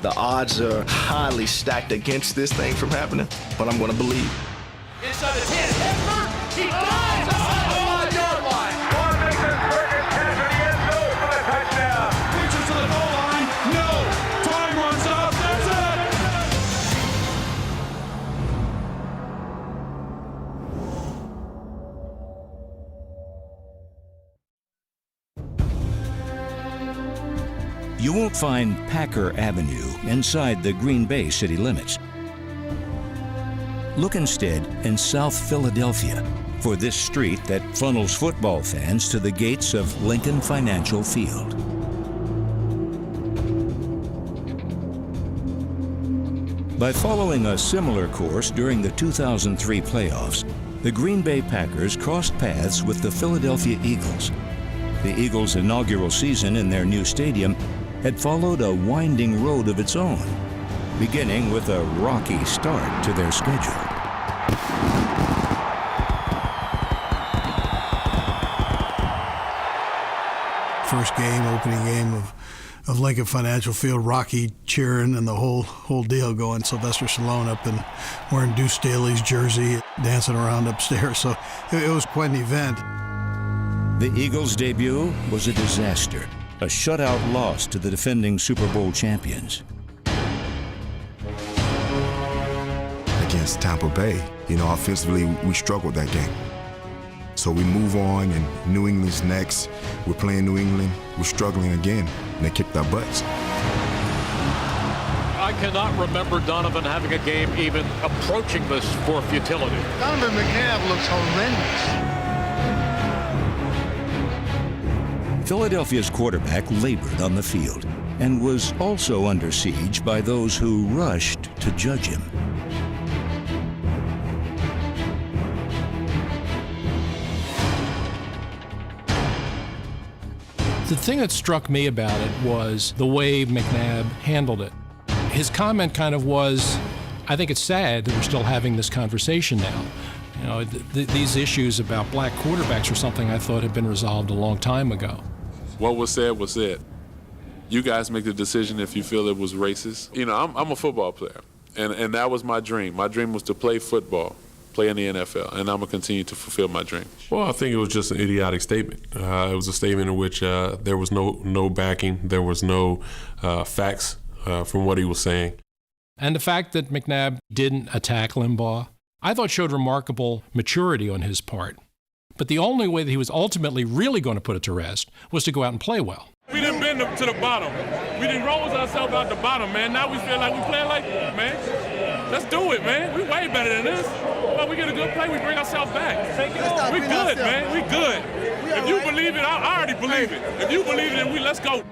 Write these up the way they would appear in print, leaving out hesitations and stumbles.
The odds are highly stacked against this thing from happening, but I'm going to believe. Inside the 10, Edford, he dives inside the 5-yard line. For the touchdown. Reaches to the goal line, no. Time runs up, that's it. You won't find Packer Avenue inside the Green Bay city limits. Look instead in South Philadelphia for this street that funnels football fans to the gates of Lincoln Financial Field. By following a similar course during the 2003 playoffs, the Green Bay Packers crossed paths with the Philadelphia Eagles. The Eagles' inaugural season in their new stadium had followed a winding road of its own, beginning with a rocky start to their schedule. First game, opening game of Lincoln Financial Field, Rocky cheering and the whole deal going. Sylvester Stallone up and wearing Deuce Staley's jersey, dancing around upstairs. So it was quite an event. The Eagles' debut was a disaster, a shutout loss to the defending Super Bowl champions. Against Tampa Bay, offensively, we struggled that game. So we move on, and New England's next. We're playing New England. We're struggling again, and they kicked our butts. I cannot remember Donovan having a game even approaching this for futility. Donovan McNabb looks horrendous. Philadelphia's quarterback labored on the field and was also under siege by those who rushed to judge him. The thing that struck me about it was the way McNabb handled it. His comment kind of was, I think it's sad that we're still having this conversation now. These issues about black quarterbacks are something I thought had been resolved a long time ago. What was said was said. You guys make the decision if you feel it was racist. I'm a football player, and that was my dream. My dream was to play football, play in the NFL, and I'm going to continue to fulfill my dream. Well, I think it was just an idiotic statement. It was a statement in which there was no backing, there was no facts from what he was saying. And the fact that McNabb didn't attack Limbaugh, I thought showed remarkable maturity on his part. But the only way that he was ultimately really going to put it to rest was to go out and play well. We didn't bend to the bottom. We didn't roll ourselves out the bottom, man. Now we feel like we play like that, man. Let's do it, man. We way better than this. Well, we get a good play, we bring ourselves back. We good, man. We good. If you believe it, I already believe it. If you believe it, then let's go.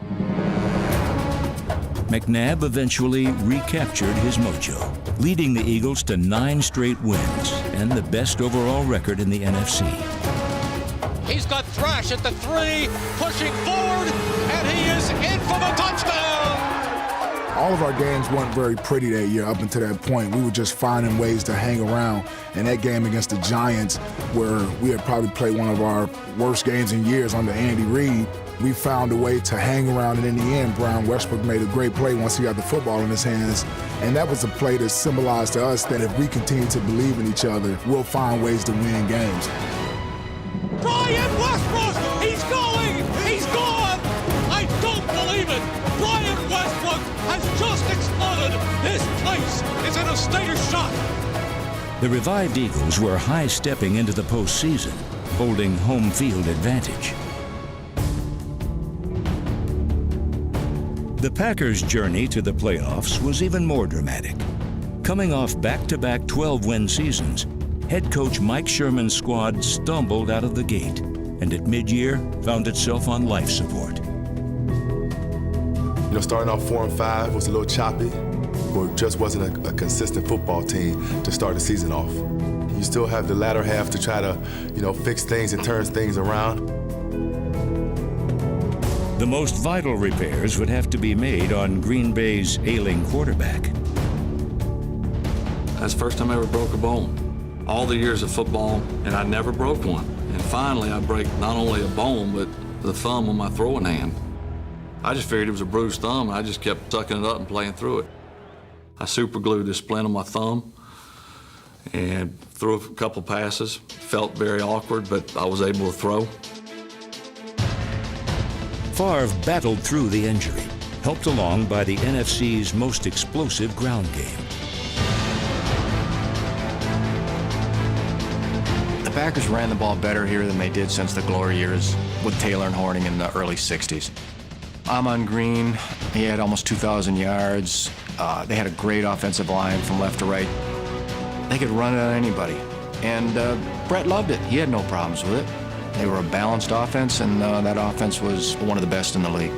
McNabb eventually recaptured his mojo, leading the Eagles to 9 straight wins and the best overall record in the NFC. He's got Thrash at the 3, pushing forward, and he is in for the touchdown! All of our games weren't very pretty that year up until that point. We were just finding ways to hang around. And that game against the Giants, where we had probably played one of our worst games in years under Andy Reid, we found a way to hang around, and in the end, Brian Westbrook made a great play once he got the football in his hands. And that was a play that symbolized to us that if we continue to believe in each other, we'll find ways to win games. Brian Westbrook! He's going! He's gone! I don't believe it! Brian Westbrook has just exploded! This place is in a state of shock! The revived Eagles were high-stepping into the postseason, holding home field advantage. The Packers' journey to the playoffs was even more dramatic. Coming off back-to-back 12-win seasons, head coach Mike Sherman's squad stumbled out of the gate and at mid-year found itself on life support. Starting off 4-5 was a little choppy, but it just wasn't a consistent football team to start the season off. You still have the latter half to try to, fix things and turn things around. The most vital repairs would have to be made on Green Bay's ailing quarterback. That's the first time I ever broke a bone. All the years of football, and I never broke one. And finally, I break not only a bone, but the thumb on my throwing hand. I just figured it was a bruised thumb, and I just kept sucking it up and playing through it. I super glued this splint on my thumb and threw a couple passes. Felt very awkward, but I was able to throw. Favre battled through the injury, helped along by the NFC's most explosive ground game. The Packers ran the ball better here than they did since the glory years with Taylor and Horning in the early 60s. Amon Green, he had almost 2,000 yards. They had a great offensive line from left to right. They could run it on anybody. And Brett loved it. He had no problems with it. They were a balanced offense, and that offense was one of the best in the league.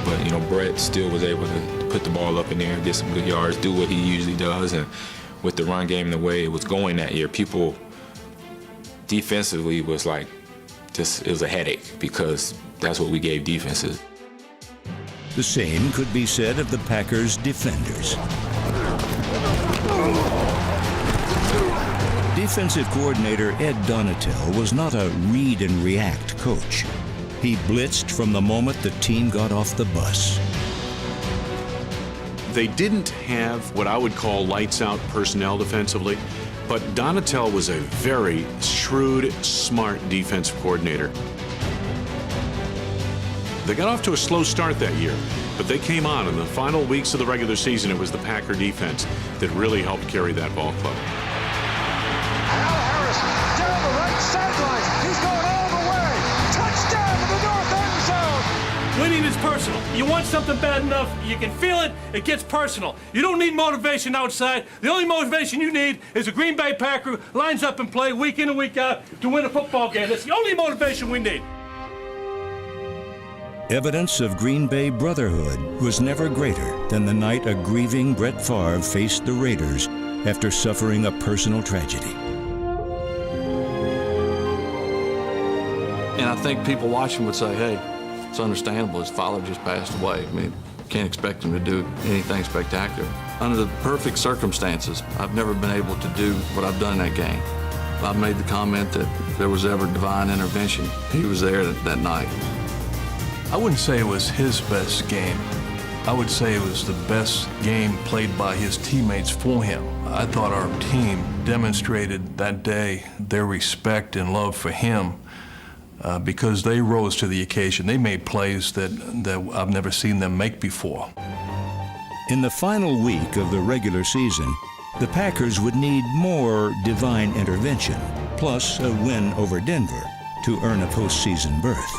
But, you know, Brett still was able to put the ball up in there and get some good yards, do what he usually does. And with the run game the way it was going that year, people defensively was like, it was a headache because that's what we gave defenses. The same could be said of the Packers' defenders. Defensive coordinator Ed Donatel was not a read and react coach. He blitzed from the moment the team got off the bus. They didn't have what I would call lights out personnel defensively, but Donatel was a very shrewd, smart defensive coordinator. They got off to a slow start that year, but they came on in the final weeks of the regular season. It was the Packer defense that really helped carry that ball club. Al Harris down the right sideline. He's going all the way. Touchdown to the north end zone. Winning is personal. You want something bad enough, you can feel it, it gets personal. You don't need motivation outside. The only motivation you need is a Green Bay Packer who lines up and play week in and week out to win a football game. That's the only motivation we need. Evidence of Green Bay brotherhood was never greater than the night a grieving Brett Favre faced the Raiders after suffering a personal tragedy. And I think people watching would say, hey, it's understandable. His father just passed away. I mean, can't expect him to do anything spectacular. Under the perfect circumstances, I've never been able to do what I've done in that game. I've made the comment that if there was ever divine intervention, he was there that night. I wouldn't say it was his best game. I would say it was the best game played by his teammates for him. I thought our team demonstrated that day their respect and love for him because they rose to the occasion. They made plays that I've never seen them make before. In the final week of the regular season, the Packers would need more divine intervention, plus a win over Denver, to earn a postseason berth.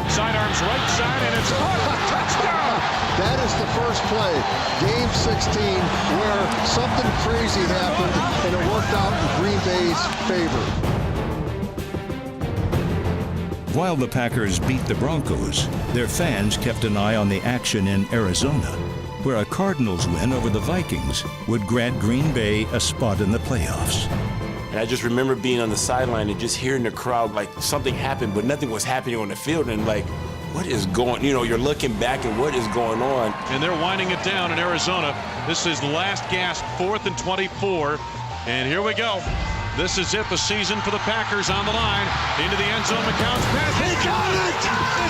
Sidearms right side, and it's caught. Touchdown! That is the first play, game 16, where something crazy happened and it worked out in Green Bay's favor. While the Packers beat the Broncos, their fans kept an eye on the action in Arizona, where a Cardinals win over the Vikings would grant Green Bay a spot in the playoffs. And I just remember being on the sideline and just hearing the crowd like something happened, but nothing was happening on the field. And like, what is going, you're looking back at what is going on. And they're winding it down in Arizona. This is last gasp, 4th and 24. And here we go. This is it, the season for the Packers on the line. Into the end zone, McCown's pass. He got it!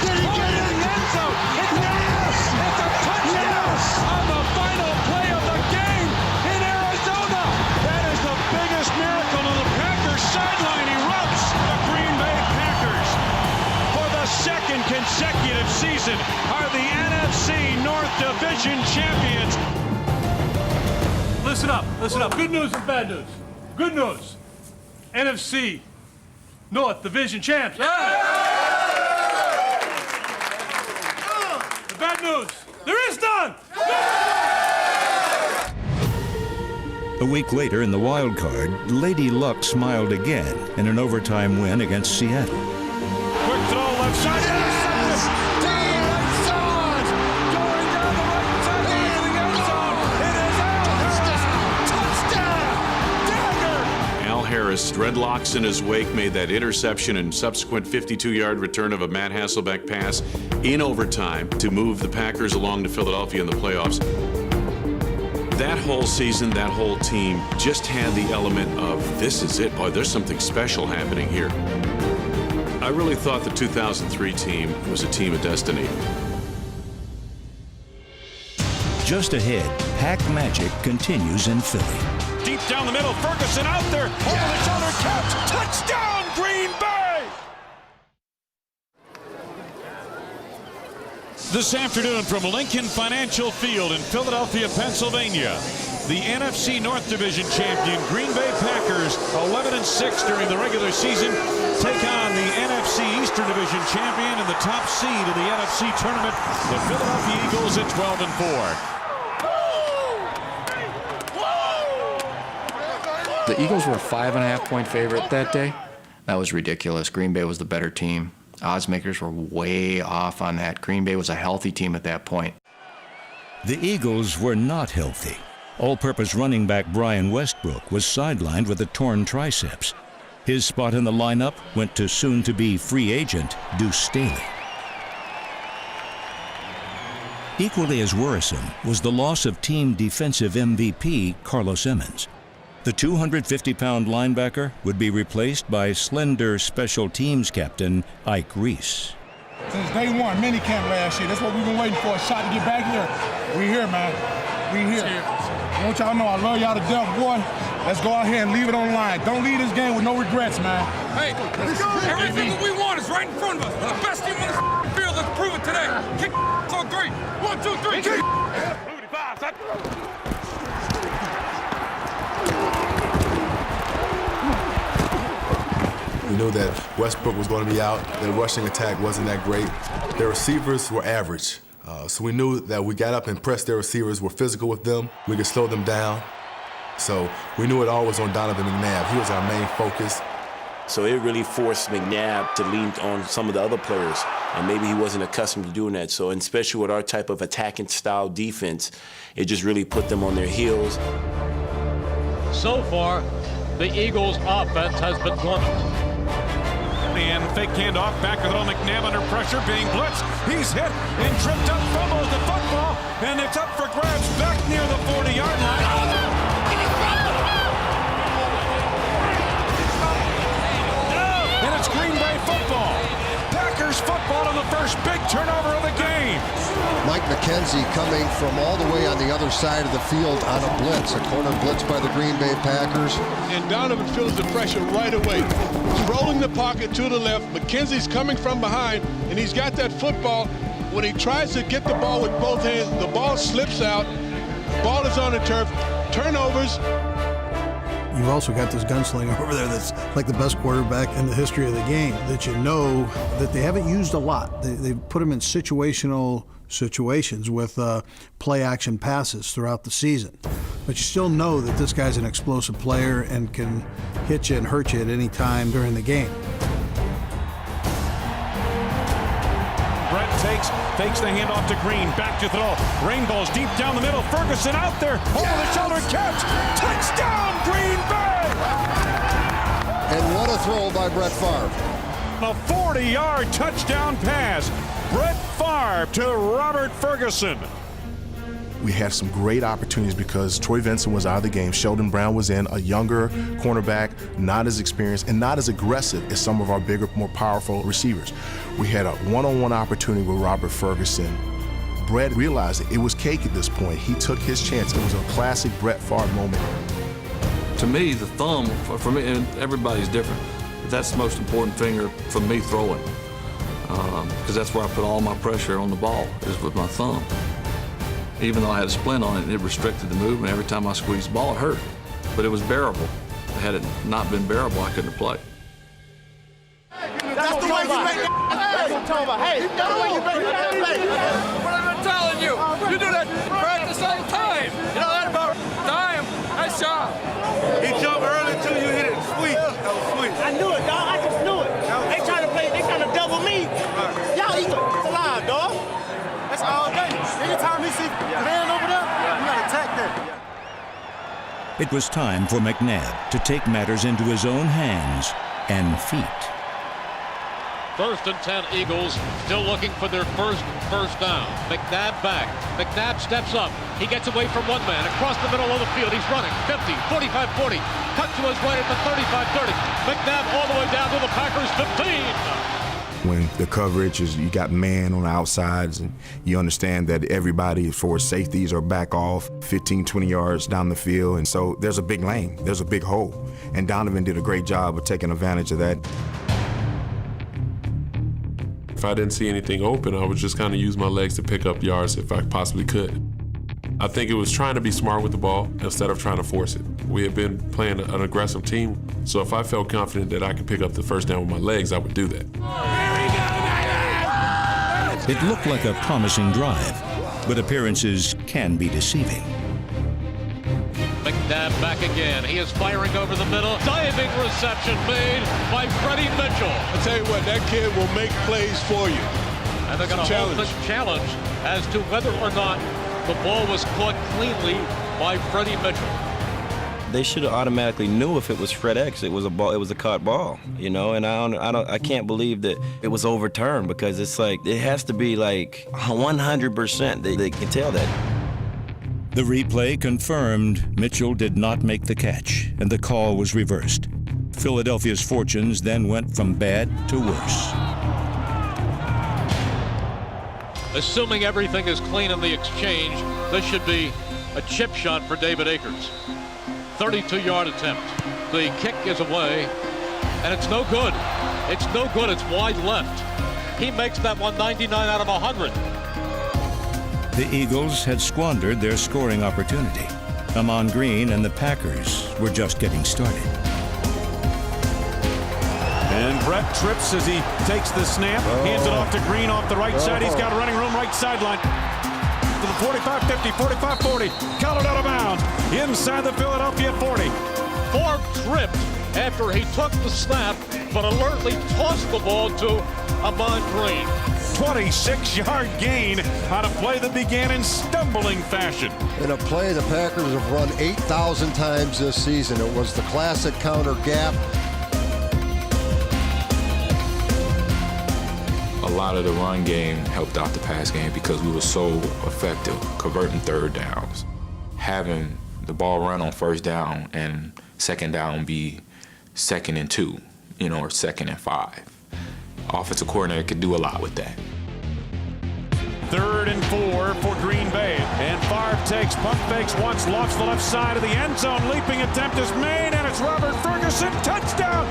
Did he get it in the end zone? Yes! It's a touchdown on the final play of the game in Arizona. That is the biggest miracle on the Packers sideline erupts. The Green Bay Packers, for the second consecutive season, are the NFC North Division champions. Listen up, listen up. Good news and bad news. Good news. NFC North Division champs. The bad news, there is none. A week later in the wild card, Lady Luck smiled again in an overtime win against Seattle. Quick throw left side. Yes! Going down the right side into the end zone. It is Al Harris. Touchdown! Dagger! Al Harris, dreadlocks in his wake, made that interception and subsequent 52-yard return of a Matt Hasselbeck pass in overtime to move the Packers along to Philadelphia in the playoffs. That whole season, that whole team just had the element of, this is it, boy, there's something special happening here. I really thought the 2003 team was a team of destiny. Just ahead, Pack Magic continues in Philly. Deep down the middle, Ferguson out there, over the shoulder catch, touchdown, Green Bay! This afternoon from Lincoln Financial Field in Philadelphia, Pennsylvania, the NFC North Division champion Green Bay Packers, 11-6 during the regular season, take on the NFC Eastern Division champion and the top seed in the NFC tournament, the Philadelphia Eagles at 12-4. The Eagles were a 5.5-point favorite that day. That was ridiculous. Green Bay was the better team. Odds makers were way off on that. Green Bay was a healthy team at that point. The Eagles were not healthy. All-purpose running back Brian Westbrook was sidelined with a torn triceps. His spot in the lineup went to soon-to-be free agent Deuce Staley. Equally as worrisome was the loss of team defensive MVP Carlos Emmons. The 250-pound linebacker would be replaced by slender special teams captain Ike Reese. Since day one, minicamp last year, that's what we've been waiting for, a shot to get back here. We here, man. We here. I want y'all to know I love y'all to death, boy. Let's go out here and leave it on the line. Don't leave this game with no regrets, man. Hey, everything that we want is right in front of us. We're the best team on the field. Let's prove it today. Kick on three. 1, 2, 3. Kick. We knew that Westbrook was going to be out. Their rushing attack wasn't that great. Their receivers were average. So we knew that we got up and pressed their receivers, were physical with them. We could slow them down. So we knew it all was on Donovan McNabb. He was our main focus. So it really forced McNabb to lean on some of the other players, and maybe he wasn't accustomed to doing that. So, and especially with our type of attacking style defense, it just really put them on their heels. So far, the Eagles' offense has been plummeted. And fake handoff, back to throw McNabb under pressure, being blitzed. He's hit and tripped up, fumbles the football, and it's up for grabs back near the 40-yard line. And it's Green Bay football. Packers football on the first big turnover of the game. Mike McKenzie coming from all the way on the other side of the field on a blitz, a corner blitz by the Green Bay Packers. And Donovan feels the pressure right away. He's rolling the pocket to the left. McKenzie's coming from behind, and he's got that football. When he tries to get the ball with both hands, the ball slips out. Ball is on the turf. Turnovers. You've also got this gunslinger over there that's like the best quarterback in the history of the game that you know that they haven't used a lot. They put him in situational situations with play-action passes throughout the season. But you still know that this guy's an explosive player and can hit you and hurt you at any time during the game. Brett fakes the handoff to Green, back to throw. Rainbows deep down the middle. Ferguson out there, over the shoulder catch. Touchdown, Green Bay! And what a throw by Brett Favre. A 40-yard touchdown pass. Brett Favre to Robert Ferguson. We had some great opportunities because Troy Vincent was out of the game. Sheldon Brown was in, a younger cornerback, not as experienced and not as aggressive as some of our bigger, more powerful receivers. We had a one-on-one opportunity with Robert Ferguson. Brett realized it was cake at this point. He took his chance. It was a classic Brett Favre moment. To me, the thumb, for me, and everybody's different, but that's the most important finger for me throwing. Because that's where I put all my pressure on the ball, is with my thumb. Even though I had a splint on it, it restricted the movement. Every time I squeezed the ball, it hurt. But it was bearable. Had it not been bearable, I couldn't have played. That's the way you make it. Hey, that's the way you make it. What I've been telling you. You do that practice all the time. You know that about time. Nice job. He jumped early until you hit it. Sweet. That was sweet. I knew it, dog. I just knew it. They trying to double me. Y'all eagle. It's alive, dog. That's all day. Anytime he sees the man over there, you gotta attack that. It was time for McNabb to take matters into his own hands and feet. First and 10 Eagles, still looking for their first down. McNabb back. McNabb steps up. He gets away from one man across the middle of the field. He's running 50, 45, 40. Cut to his right at the 35, 30. McNabb all the way down to the Packers 15. When the coverage is, you got man on the outsides, and you understand that everybody for safeties are back off 15, 20 yards down the field. And so there's a big lane, there's a big hole. And Donovan did a great job of taking advantage of that. If I didn't see anything open, I would just kind of use my legs to pick up yards if I possibly could. I think it was trying to be smart with the ball instead of trying to force it. We had been playing an aggressive team, so if I felt confident that I could pick up the first down with my legs, I would do that. It looked like a promising drive, but appearances can be deceiving. McNabb back again. He is firing over the middle. Diving reception made by Freddie Mitchell. I tell you what, that kid will make plays for you. And they're going to hold the challenge as to whether or not the ball was caught cleanly by Freddie Mitchell. They should have automatically knew if it was Fred X, it was a ball, it was a caught ball, you know. And I can't believe that it was overturned, because it's like it has to be like 100%. They can tell that. The replay confirmed Mitchell did not make the catch, and the call was reversed. Philadelphia's fortunes then went from bad to worse. Assuming everything is clean in the exchange, this should be a chip shot for David Akers. 32-yard attempt. The kick is away, and it's no good. It's no good. It's wide left. He makes that one 99 out of 100. The Eagles had squandered their scoring opportunity. Ahman Green and the Packers were just getting started. And Brett trips as he takes the snap, hands it off to Green off the right side. He's got a running room right sideline. To the 45, 50, 45, 40. Colored out of bounds. Inside the Philadelphia 40. Favre tripped after he took the snap, but alertly tossed the ball to Ahman Green. 26-yard gain on a play that began in stumbling fashion. In a play the Packers have run 8,000 times this season. It was the classic counter gap. A lot of the run game helped out the pass game because we were so effective converting third downs. Having the ball run on first down and second down be 2nd and 2, or 2nd and 5. Offensive coordinator could do a lot with that. 3rd and 4 for Green Bay. And Favre takes, pump fakes once, launches the left side of the end zone. Leaping attempt is made, and it's Robert Ferguson. Touchdown!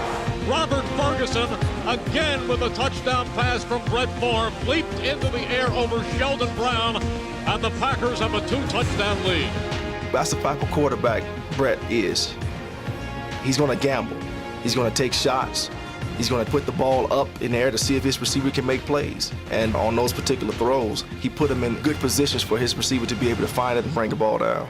Robert Ferguson again with a touchdown pass from Brett Favre. Leaped into the air over Sheldon Brown, and the Packers have a 2-touchdown lead. That's the type of quarterback Brett is. He's going to gamble. He's going to take shots. He's going to put the ball up in the air to see if his receiver can make plays. And on those particular throws, he put him in good positions for his receiver to be able to find it and bring the ball down.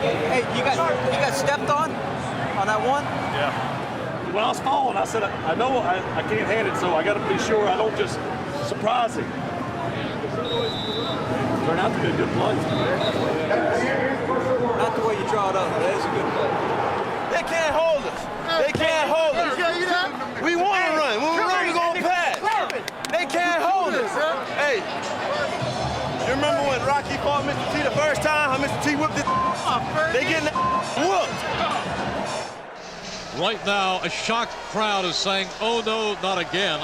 Hey, you got stepped on that one? Yeah. When I was falling, I said, I know I can't hand it, so I got to be sure I don't just surprise him. Turned out to be a good play. Not the way you draw it up, but that is a good play. They can't hold us. They can't hold us. We want to run. When we run, we're going to pass. They can't hold us. Hey, you remember when Rocky fought Mr. T the first time? How Mr. T whipped it? They getting whooped. Right now, a shocked crowd is saying, oh no, not again.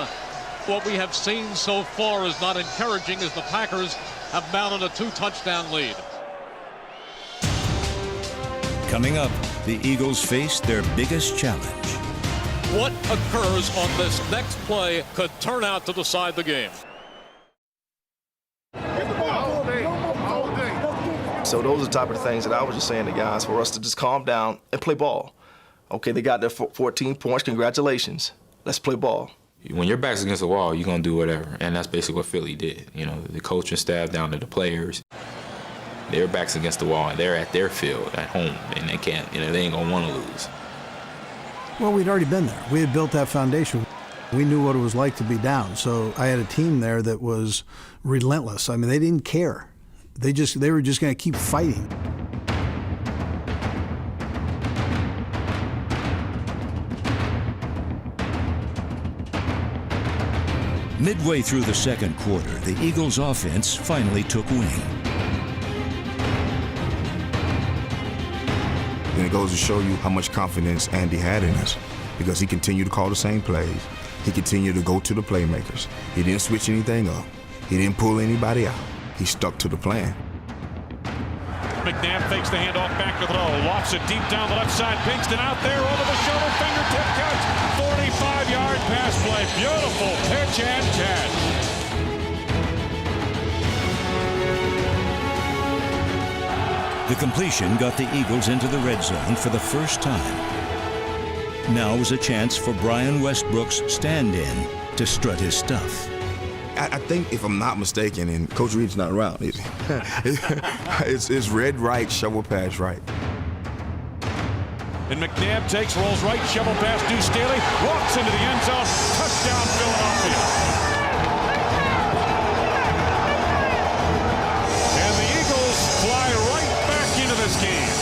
What we have seen so far is not encouraging as the Packers have mounted a 2-touchdown lead. Coming up, the Eagles face their biggest challenge. What occurs on this next play could turn out to decide the game. So those are the type of things that I was just saying to guys, for us to just calm down and play ball. Okay, they got their 14 points. Congratulations. Let's play ball. When your back's against the wall, you're going to do whatever. And that's basically what Philly did. The coaching staff down to the players, their back's against the wall, and they're at their field at home, and they can't, they ain't going to want to lose. Well, we'd already been there. We had built that foundation. We knew what it was like to be down, so I had a team there that was relentless. I mean, they didn't care. They were just going to keep fighting. Midway through the second quarter, the Eagles' offense finally took wing. And it goes to show you how much confidence Andy had in us, because he continued to call the same plays. He continued to go to the playmakers. He didn't switch anything up. He didn't pull anybody out. He stuck to the plan. McNabb fakes the handoff back to throw. Lofts it deep down the left side. Pinkston out there over the shoulder. Fingertip catch. 45-yard pass play. Beautiful pitch and catch. The completion got the Eagles into the red zone for the first time. Now was a chance for Brian Westbrook's stand-in to strut his stuff. I think, if I'm not mistaken, and Coach Reed's not around, is he? It's red right, shovel pass right. And McNabb takes, rolls right, shovel pass, Deuce Staley, walks into the end zone, touchdown Philadelphia. And the Eagles fly right back into this game.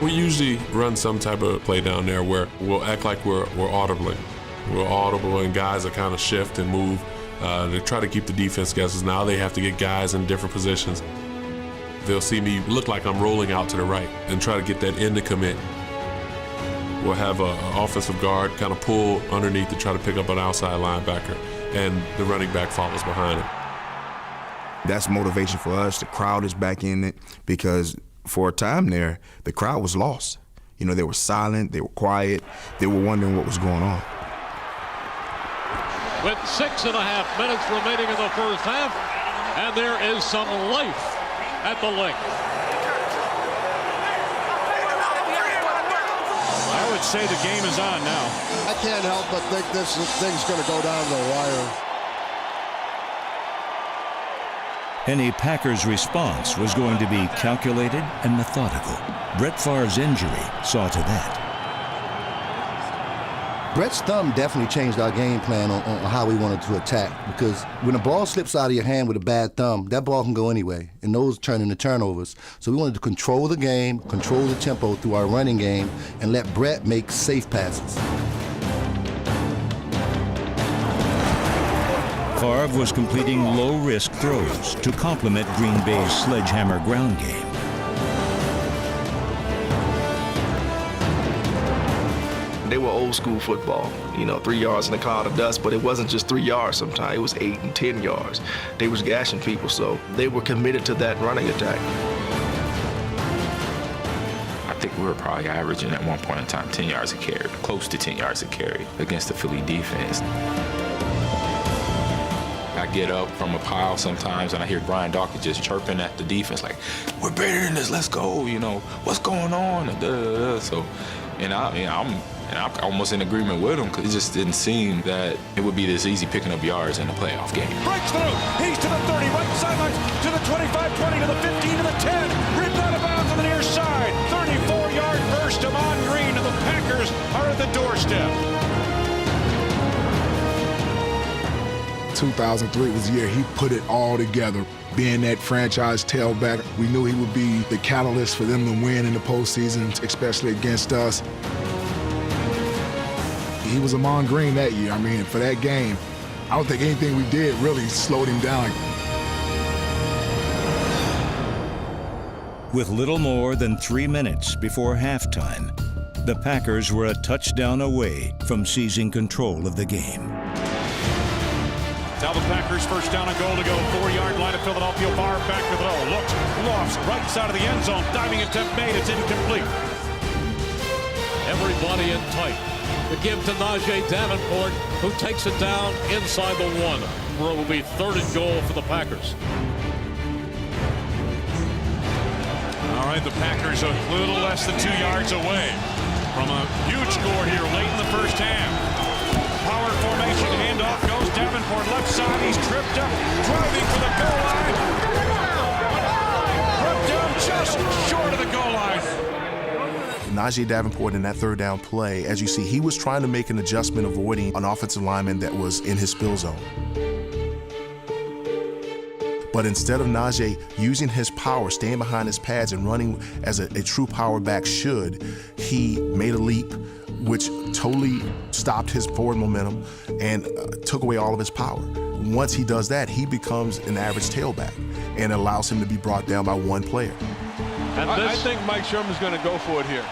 We usually run some type of play down there where we'll act like we're audibly. We're audible, and guys are kind of shift and move to try to keep the defense guesses. Now they have to get guys in different positions. They'll see me look like I'm rolling out to the right and try to get that end to commit. We'll have an offensive guard kind of pull underneath to try to pick up an outside linebacker, and the running back follows behind him. That's motivation for us. The crowd is back in it, because for a time there, the crowd was lost. You know, they were silent, they were quiet, they were wondering what was going on. With 6.5 minutes remaining in the first half, and there is some life at the link. I would say the game is on now. I can't help but think this thing's going to go down to the wire. Any Packers response was going to be calculated and methodical. Brett Favre's injury saw to that. Brett's thumb definitely changed our game plan on how we wanted to attack, because when the ball slips out of your hand with a bad thumb, that ball can go anyway, and those turn into turnovers. So we wanted to control the game, control the tempo through our running game, and let Brett make safe passes. Favre was completing low-risk throws to complement Green Bay's sledgehammer ground game. They were old school football, 3 yards in a cloud of dust, but it wasn't just 3 yards sometimes, it was 8 and 10 yards. They was gashing people, so they were committed to that running attack. I think we were probably averaging at one point in time 10 yards a carry, close to 10 yards a carry against the Philly defense. I get up from a pile sometimes and I hear Brian Dawkins just chirping at the defense like, "We're better than this, let's go, what's going on?" So, I'm almost in agreement with him, because it just didn't seem that it would be this easy picking up yards in a playoff game. Breaks through. He's to the 30, right sideline, to the 25, 20, to the 15, to the 10. Ripped out of bounds on the near side. 34-yard burst to Mon Green, and the Packers are at the doorstep. 2003 was the year he put it all together. Being that franchise tailback, we knew he would be the catalyst for them to win in the postseason, especially against us. He was a Mon Green that year. For that game, I don't think anything we did really slowed him down. With little more than 3 minutes before halftime, the Packers were a touchdown away from seizing control of the game. Now the Packers first down and goal to go. 4-yard line of Philadelphia. Barr back to throw. Looks, lofts, right side of the end zone. Diving attempt made. It's incomplete. Everybody in tight. To give to Najee Davenport, who takes it down inside the 1, where it will be 3rd and goal for the Packers. All right, the Packers a little less than 2 yards away from a huge score here late in the first half. Power formation, handoff goes Davenport left side. He's tripped up, driving for the goal line. Brought down just short of the goal line. Najee Davenport in that third down play, as you see, he was trying to make an adjustment avoiding an offensive lineman that was in his spill zone. But instead of Najee using his power, staying behind his pads and running as a true power back should, he made a leap which totally stopped his forward momentum and took away all of his power. Once he does that, he becomes an average tailback and allows him to be brought down by one player. And I think Mike Sherman's going to go for it here.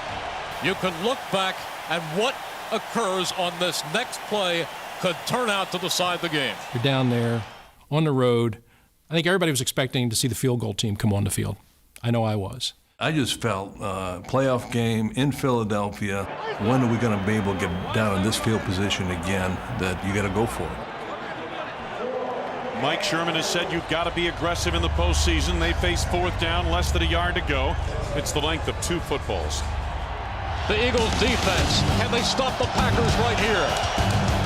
You can look back at what occurs on this next play could turn out to decide the game. You're down there on the road. I think everybody was expecting to see the field goal team come on the field. I know I was. I just felt playoff game in Philadelphia. When are we going to be able to get down in this field position again? That you got to go for it. Mike Sherman has said you've got to be aggressive in the postseason. They face fourth down, less than a yard to go. It's the length of 2 footballs. The Eagles defense, can they stop the Packers right here?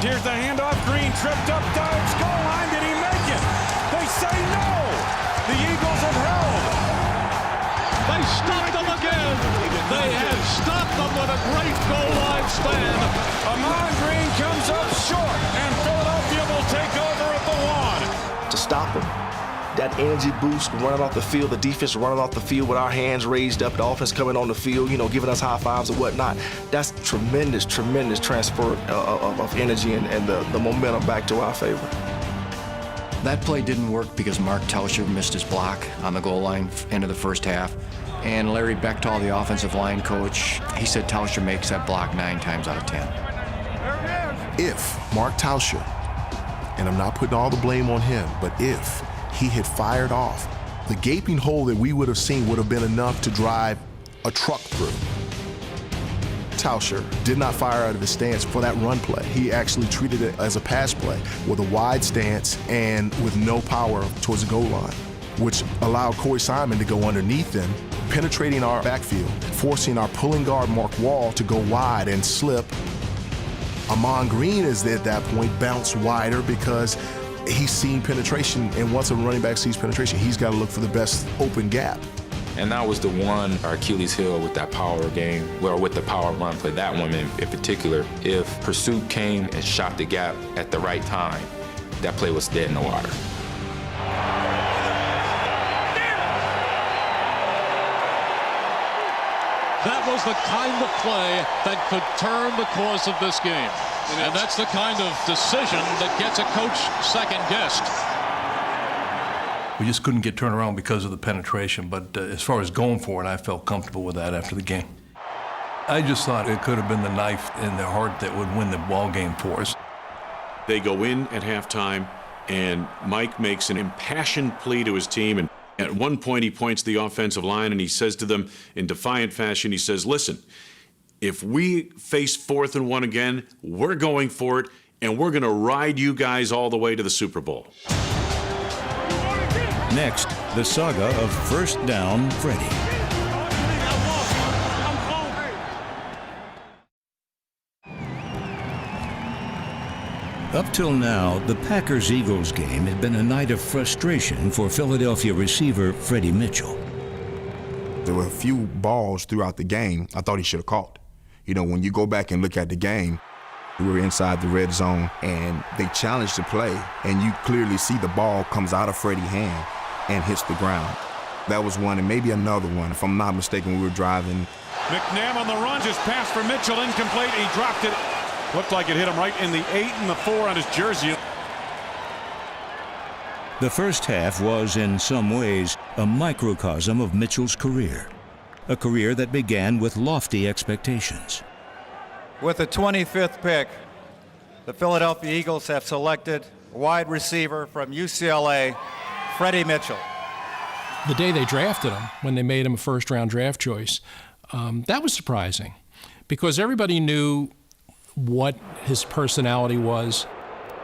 Here's the handoff. Green tripped up, dives, goal line. Did he make it? They say no. The Eagles have held. They stopped them again. They have stopped them with a great goal line stand. Ahman Green comes up short, and Philadelphia will take over at the 1. To stop him, that energy boost running off the field, the defense running off the field with our hands raised up, the offense coming on the field, giving us high fives and whatnot. That's tremendous transfer of energy and the momentum back to our favor. That play didn't work because Mark Tauscher missed his block on the goal line end of the first half. And Larry Bechtel, the offensive line coach, he said Tauscher makes that block 9 times out of 10. If Mark Tauscher, and I'm not putting all the blame on him, but if he had fired off, the gaping hole that we would have seen would have been enough to drive a truck through. Tauscher did not fire out of his stance for that run play. He actually treated it as a pass play with a wide stance and with no power towards the goal line, which allowed Corey Simon to go underneath him, penetrating our backfield, forcing our pulling guard Mark Wall to go wide and slip. Ahman Green is at that point bounced wider because he's seen penetration, and once a running back sees penetration, he's got to look for the best open gap. And that was the one, our Achilles heel with that power game, well, with the power run play, that one in particular. If pursuit came and shot the gap at the right time, that play was dead in the water. That was the kind of play that could turn the course of this game. And that's the kind of decision that gets a coach second-guessed. We just couldn't get turned around because of the penetration, but as far as going for it, I felt comfortable with that after the game. I just thought it could have been the knife in the heart that would win the ball game for us. They go in at halftime, and Mike makes an impassioned plea to his team, and at one point he points to the offensive line and he says to them in defiant fashion, he says, listen, if we face 4th and 1 again, we're going for it, and we're going to ride you guys all the way to the Super Bowl. Next, the saga of First Down Freddy. Up till now, the Packers-Eagles game had been a night of frustration for Philadelphia receiver Freddie Mitchell. There were a few balls throughout the game I thought he should have caught. When you go back and look at the game, we were inside the red zone, and they challenged the play, and you clearly see the ball comes out of Freddie's hand and hits the ground. That was one, and maybe another one. If I'm not mistaken, we were driving. McNabb on the run, just passed for Mitchell, incomplete. He dropped it. Looked like it hit him right in the 8 and the 4 on his jersey. The first half was, in some ways, a microcosm of Mitchell's career. A career that began with lofty expectations. With the 25th pick, the Philadelphia Eagles have selected wide receiver from UCLA, Freddie Mitchell. The day they drafted him, when they made him a first-round draft choice, that was surprising because everybody knew what his personality was.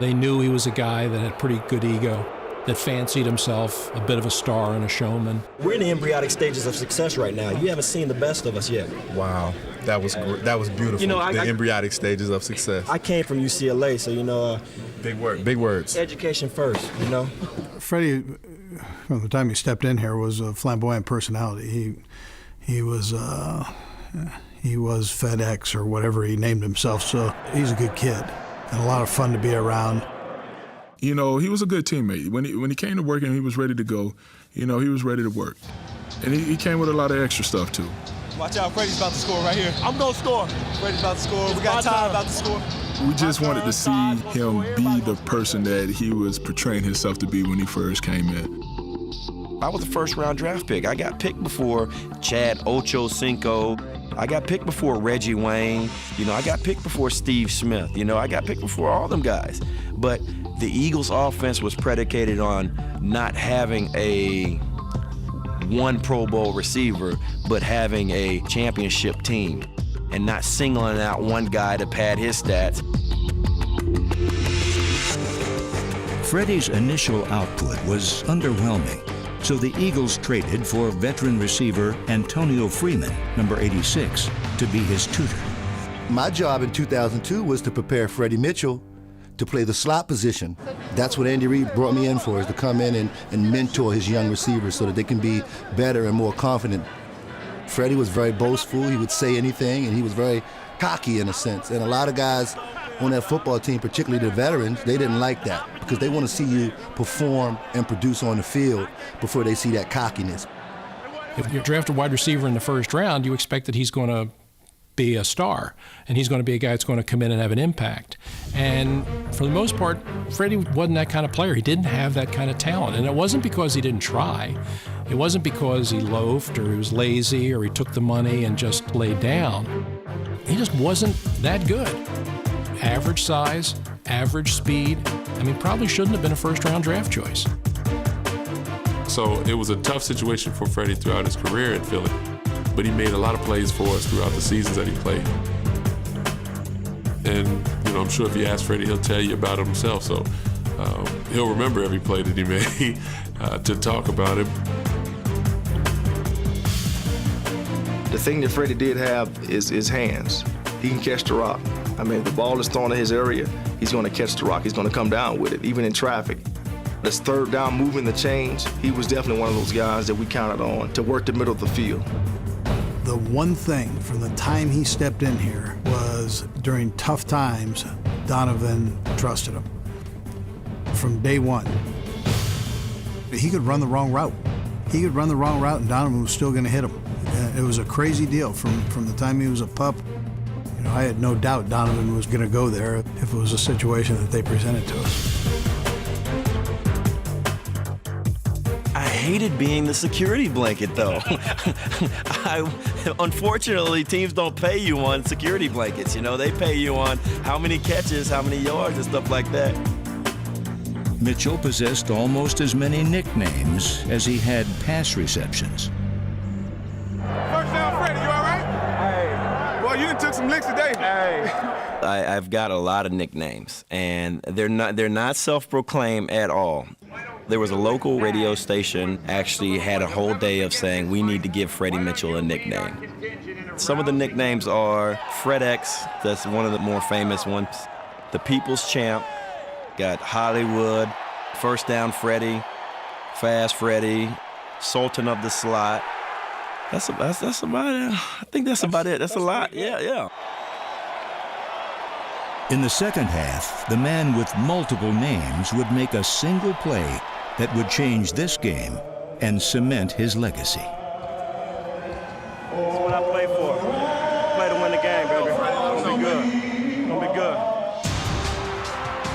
They knew he was a guy that had pretty good ego, that fancied himself a bit of a star and a showman. We're in the embryonic stages of success right now. You haven't seen the best of us yet. Wow, that was beautiful. The embryonic stages of success. I came from UCLA, so big words. Education first, Freddie, from the time he stepped in here, was a flamboyant personality. He was He was FedEx or whatever he named himself, so he's a good kid and a lot of fun to be around. You know, he was a good teammate. When he came to work and he was ready to go, you know, he was ready to work. And he came with a lot of extra stuff, too. Watch out, Freddie's about to score right here. I'm going to score. Freddie's about to score. We got Ty about to score. We just wanted to see him be the person that he was portraying himself to be when he first came in. I was a first-round draft pick. I got picked before Chad Ochocinco. I got picked before Reggie Wayne. You know, I got picked before Steve Smith. You know, I got picked before all them guys. But the Eagles' offense was predicated on not having one Pro Bowl receiver, but having a championship team and not singling out one guy to pad his stats. Freddie's initial output was underwhelming, so the Eagles traded for veteran receiver Antonio Freeman, number 86, to be his tutor. My job in 2002 was to prepare Freddie Mitchell to play the slot position. That's what Andy Reid brought me in for, is to come in and mentor his young receivers so that they can be better and more confident. Freddie was very boastful. He would say anything, and he was very cocky in a sense. And a lot of guys on that football team, particularly the veterans, they didn't like that because they want to see you perform and produce on the field before they see that cockiness. If you draft a wide receiver in the first round, you expect that he's going to be a star, and he's going to be a guy that's going to come in and have an impact. And for the most part, Freddie wasn't that kind of player. He didn't have that kind of talent, and it wasn't because he didn't try. It wasn't because he loafed or he was lazy or he took the money and just laid down. He just wasn't that good. Average size, average speed. I mean, probably shouldn't have been a first-round draft choice. So it was a tough situation for Freddie throughout his career in Philly, but he made a lot of plays for us throughout the seasons that he played. And, you know, I'm sure if you ask Freddie, he'll tell you about it himself. So he'll remember every play that he made to talk about it. The thing that Freddie did have is his hands. He can catch the rock. I mean, if the ball is thrown in his area, he's going to catch the rock. He's going to come down with it, even in traffic. This third down, moving the chains, he was definitely one of those guys that we counted on to work the middle of the field. The one thing from the time he stepped in here was during tough times, Donovan trusted him. From day one, he could run the wrong route. He could run the wrong route and Donovan was still going to hit him. It was a crazy deal from the time he was a pup. You know, I had no doubt Donovan was going to go there if it was a situation that they presented to us. I hated being the security blanket, though. Unfortunately, teams don't pay you on security blankets. You know, they pay you on how many catches, how many yards, and stuff like that. Mitchell possessed almost as many nicknames as he had pass receptions. First down, Freddie, you all right? Hey. Boy, you done took some licks today. Hey. I've got a lot of nicknames, and they're not self-proclaimed at all. There was a local radio station actually had a whole day of saying we need to give Freddie Mitchell a nickname. Some of the nicknames are Fred X, that's one of the more famous ones. The People's Champ, got Hollywood, First Down Freddie, Fast Freddie, Sultan of the Slot. That's about it. I think that's about it. That's a lot. Yeah. In the second half, the man with multiple names would make a single play that would change this game and cement his legacy. That's what I play for. Play to win the game, baby. It's gonna be good.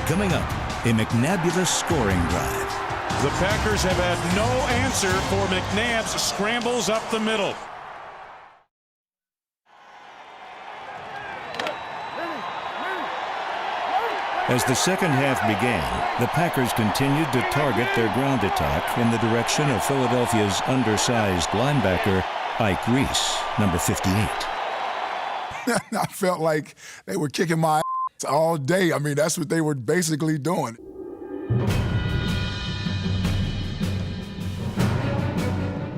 Coming up, a McNabbulous scoring drive. The Packers have had no answer for McNabb's scrambles up the middle. As the second half began, the Packers continued to target their ground attack in the direction of Philadelphia's undersized linebacker, Ike Reese, number 58. I felt like they were kicking my ass all day. I mean, that's what they were basically doing.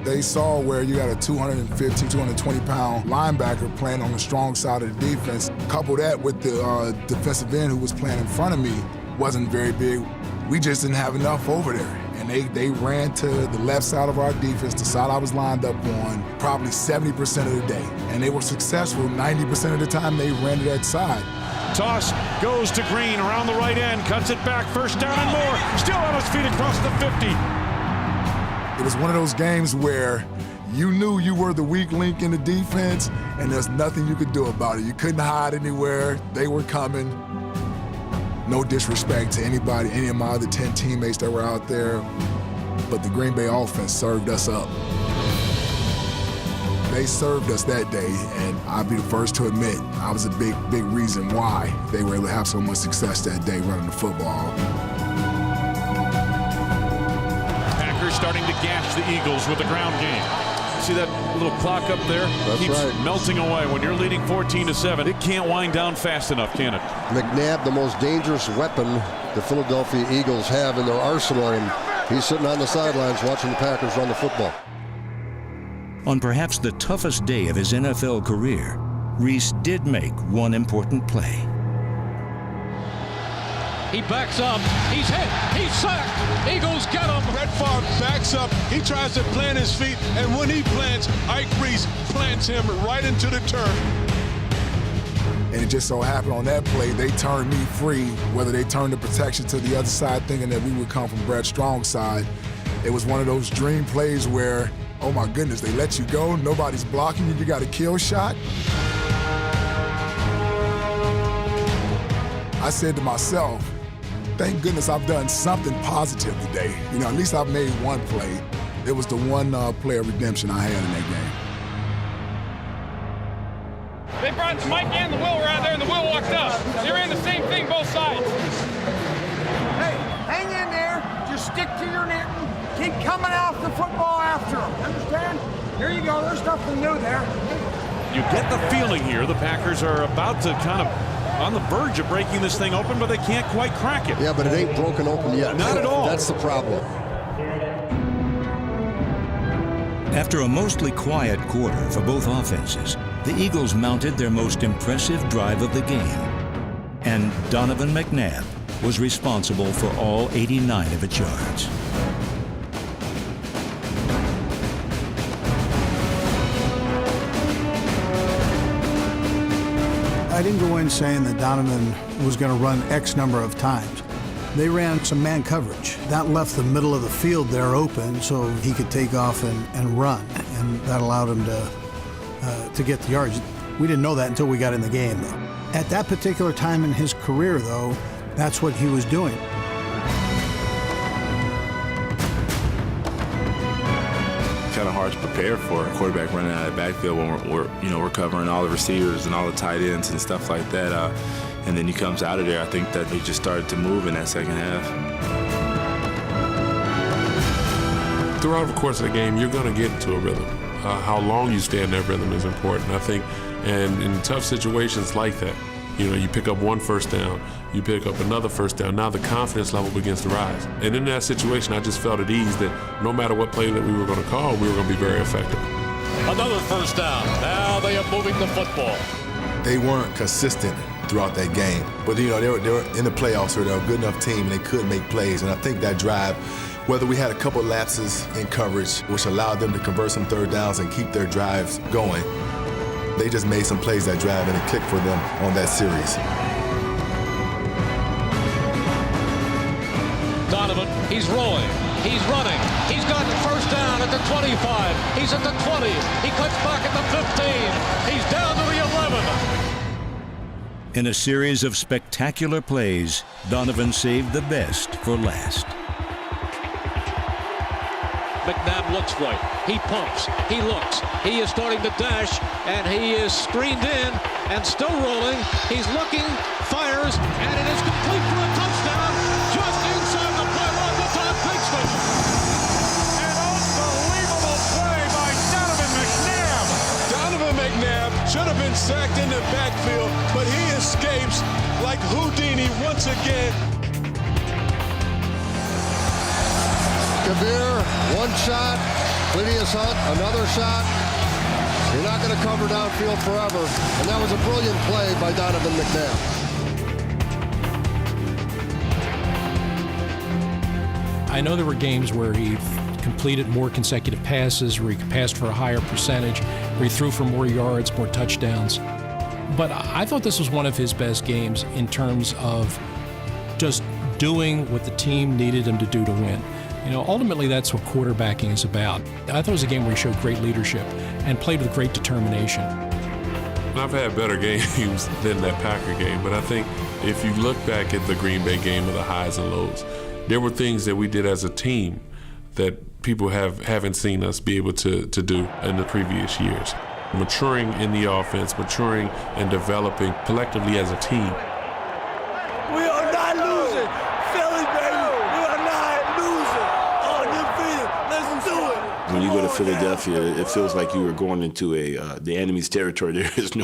They saw where you had a 215, 220-pound linebacker playing on the strong side of the defense. Couple that with the defensive end who was playing in front of me wasn't very big. We just didn't have enough over there. and they ran to the left side of our defense, the side I was lined up on, probably 70% of the day. And they were successful 90% of the time they ran to that side. Toss goes to Green around the right end, cuts it back, first down and more. Still on his feet across the 50. It was one of those games where you knew you were the weak link in the defense, and there's nothing you could do about it. You couldn't hide anywhere. They were coming. No disrespect to anybody, any of my other 10 teammates that were out there, but the Green Bay offense served us up. They served us that day, and I'll be the first to admit I was a big reason why they were able to have so much success that day running the football. Packers starting to gash the Eagles with the ground game. See that little clock up there? That's Keeps right. melting away. When you're leading 14-7, it can't wind down fast enough, can it? McNabb, the most dangerous weapon the Philadelphia Eagles have in their arsenal, and he's sitting on the sidelines watching the Packers run the football. On perhaps the toughest day of his NFL career, Reese did make one important play. He backs up. He's hit. He's sacked. Eagles get him. Brett Favre backs up. He tries to plant his feet, and when he plants, Ike Reese plants him right into the turf. And it just so happened on that play, they turned me free, whether they turned the protection to the other side thinking that we would come from Brett Strong's side. It was one of those dream plays where, oh my goodness, they let you go, nobody's blocking you, you got a kill shot. I said to myself, thank goodness I've done something positive today. You know, at least I've made one play. It was the one play of redemption I had in that game. They brought Mike and the Will were out there, and the Will walked up. They ran the same thing, both sides. Hey, hang in there. Just stick to your knitting. Keep coming off the football after them. Understand? Here you go. There's nothing new there. You get the feeling here the Packers are about to kind of on the verge of breaking this thing open, but they can't quite crack it. Yeah, but it ain't broken open yet. Not at all. That's the problem. After a mostly quiet quarter for both offenses, the Eagles mounted their most impressive drive of the game. And Donovan McNabb was responsible for all 89 of its yards. I didn't go in saying that Donovan was going to run X number of times. They ran some man coverage. That left the middle of the field there open so he could take off and run, and that allowed him to get the yards. We didn't know that until we got in the game, though. At that particular time in his career, though, that's what he was doing. Kind of hard to prepare for a quarterback running out of the backfield when we're covering all the receivers and all the tight ends and stuff like that. And then he comes out of there. I think that he just started to move in that second half. Throughout the course of the game, you're going to get into a rhythm. How long you stay in that rhythm is important, I think. And in tough situations like that, you pick up one first down, you pick up another first down. Now the confidence level begins to rise. And in that situation, I just felt at ease that no matter what play that we were going to call, we were going to be very effective. Another first down. Now they are moving the football. They weren't consistent throughout that game, but they were in the playoffs, so they're a good enough team and they could make plays. And I think that drive, whether we had a couple lapses in coverage, which allowed them to convert some third downs and keep their drives going, they just made some plays that drive and it clicked for them on that series. Donovan, he's rolling, he's running, he's got the first down at the 25, he's at the 20, he cuts back at the 15, he's down to the 11. In a series of spectacular plays, Donovan saved the best for last. McNabb looks right, he pumps, he looks, he is starting to dash, and he is screened in and still rolling. He's looking, fires, and it is complete for a touchdown just inside the pylon to Todd Pinkston. An unbelievable play by Donovan McNabb. Donovan McNabb should have been sacked in the backfield, but he escapes like Houdini once again. Kabir, one shot. Clenius Hunt, another shot. You're not going to cover downfield forever. And that was a brilliant play by Donovan McNabb. I know there were games where he completed more consecutive passes, where he passed for a higher percentage, where he threw for more yards, more touchdowns. But I thought this was one of his best games in terms of just doing what the team needed him to do to win. You know, ultimately that's what quarterbacking is about. I thought it was a game where he showed great leadership and played with great determination. I've had better games than that Packer game, but I think if you look back at the Green Bay game of the highs and lows, there were things that we did as a team that people haven't seen us be able to do in the previous years. Maturing in the offense, maturing and developing collectively as a team. We are not losing. Philly, baby. We are not losing. Undefeated. Let's do it. When you go to Philadelphia, it feels like you were going into the enemy's territory. There's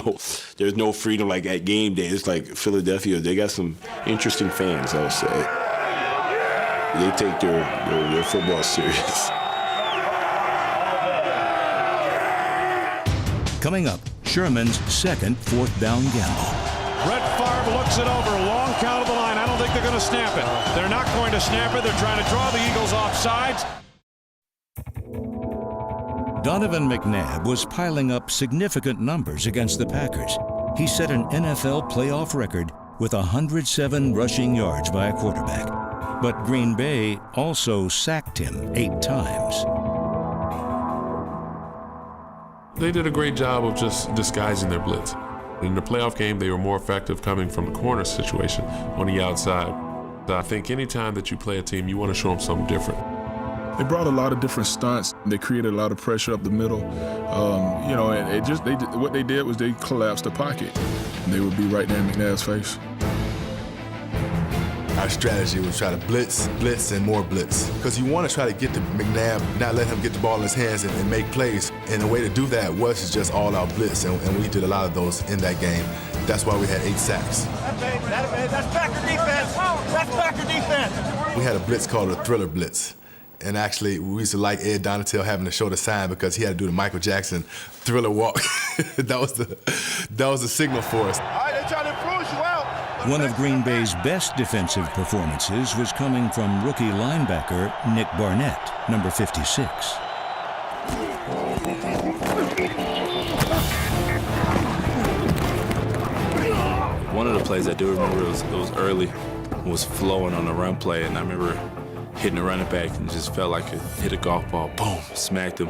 no freedom like at game day. It's like Philadelphia, they got some interesting fans, I would say. They take their football serious. Coming up, Sherman's second fourth-down gamble. Brett Favre looks it over. Long count of the line. I don't think they're going to snap it. They're not going to snap it. They're trying to draw the Eagles off sides. Donovan McNabb was piling up significant numbers against the Packers. He set an NFL playoff record with 107 rushing yards by a quarterback. But Green Bay also sacked him 8 times. They did a great job of just disguising their blitz. In the playoff game, they were more effective coming from the corner situation on the outside. I think anytime that you play a team, you want to show them something different. They brought a lot of different stunts. They created a lot of pressure up the middle. What they did was they collapsed the pocket. And they would be right there in McNabb's face. Our strategy was try to blitz, and more blitz. Because you want to try to get to McNabb, not let him get the ball in his hands and make plays. And the way to do that was just all-out blitz, and we did a lot of those in that game. That's why we had 8 sacks. That's Packer defense. That's Packer defense. We had a blitz called a thriller blitz. And actually, we used to like Ed Donatel having to show the sign because he had to do the Michael Jackson thriller walk. that was the signal for us. All right, they're trying to influence you out. One of Green Bay's best defensive performances was coming from rookie linebacker Nick Barnett, number 56. One of the plays I do remember, it was early, was flowing on the run play, and I remember hitting the running back and just felt like it hit a golf ball, boom, smacked him.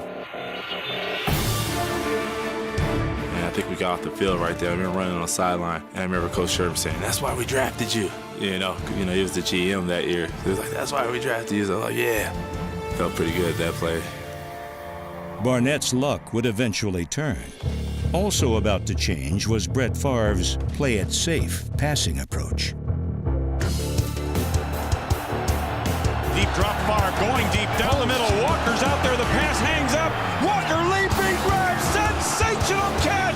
And I think we got off the field right there. I remember running on the sideline, and I remember Coach Sherman saying, "That's why we drafted you." You know, he was the GM that year. He was like, "That's why we drafted you." So I was like, yeah. Felt pretty good that play. Barnett's luck would eventually turn. Also about to change was Brett Favre's play it safe passing approach. Deep drop far, going deep down the middle. Walker's out there. The pass hangs up. Walker leaping grab. Sensational catch.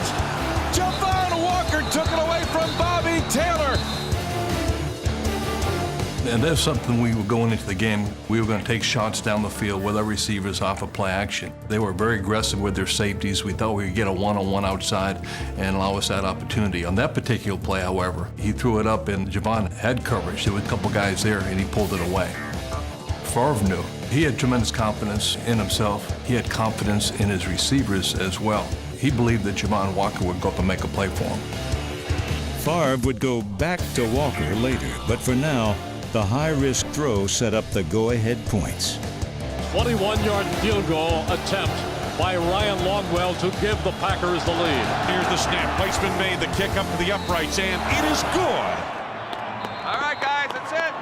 Javon Walker took it away from Bobby Taylor. And that's something we were going into the game. We were going to take shots down the field with our receivers off of play action. They were very aggressive with their safeties. We thought we could get a one-on-one outside and allow us that opportunity. On that particular play, however, he threw it up and Javon had coverage. There were a couple guys there and he pulled it away. Favre knew. He had tremendous confidence in himself. He had confidence in his receivers as well. He believed that Javon Walker would go up and make a play for him. Favre would go back to Walker later, but for now, the high-risk throw set up the go-ahead points. 21-yard field goal attempt by Ryan Longwell to give the Packers the lead. Here's the snap. Placement made, the kick up to the uprights, and it is good. All right, guys, that's it.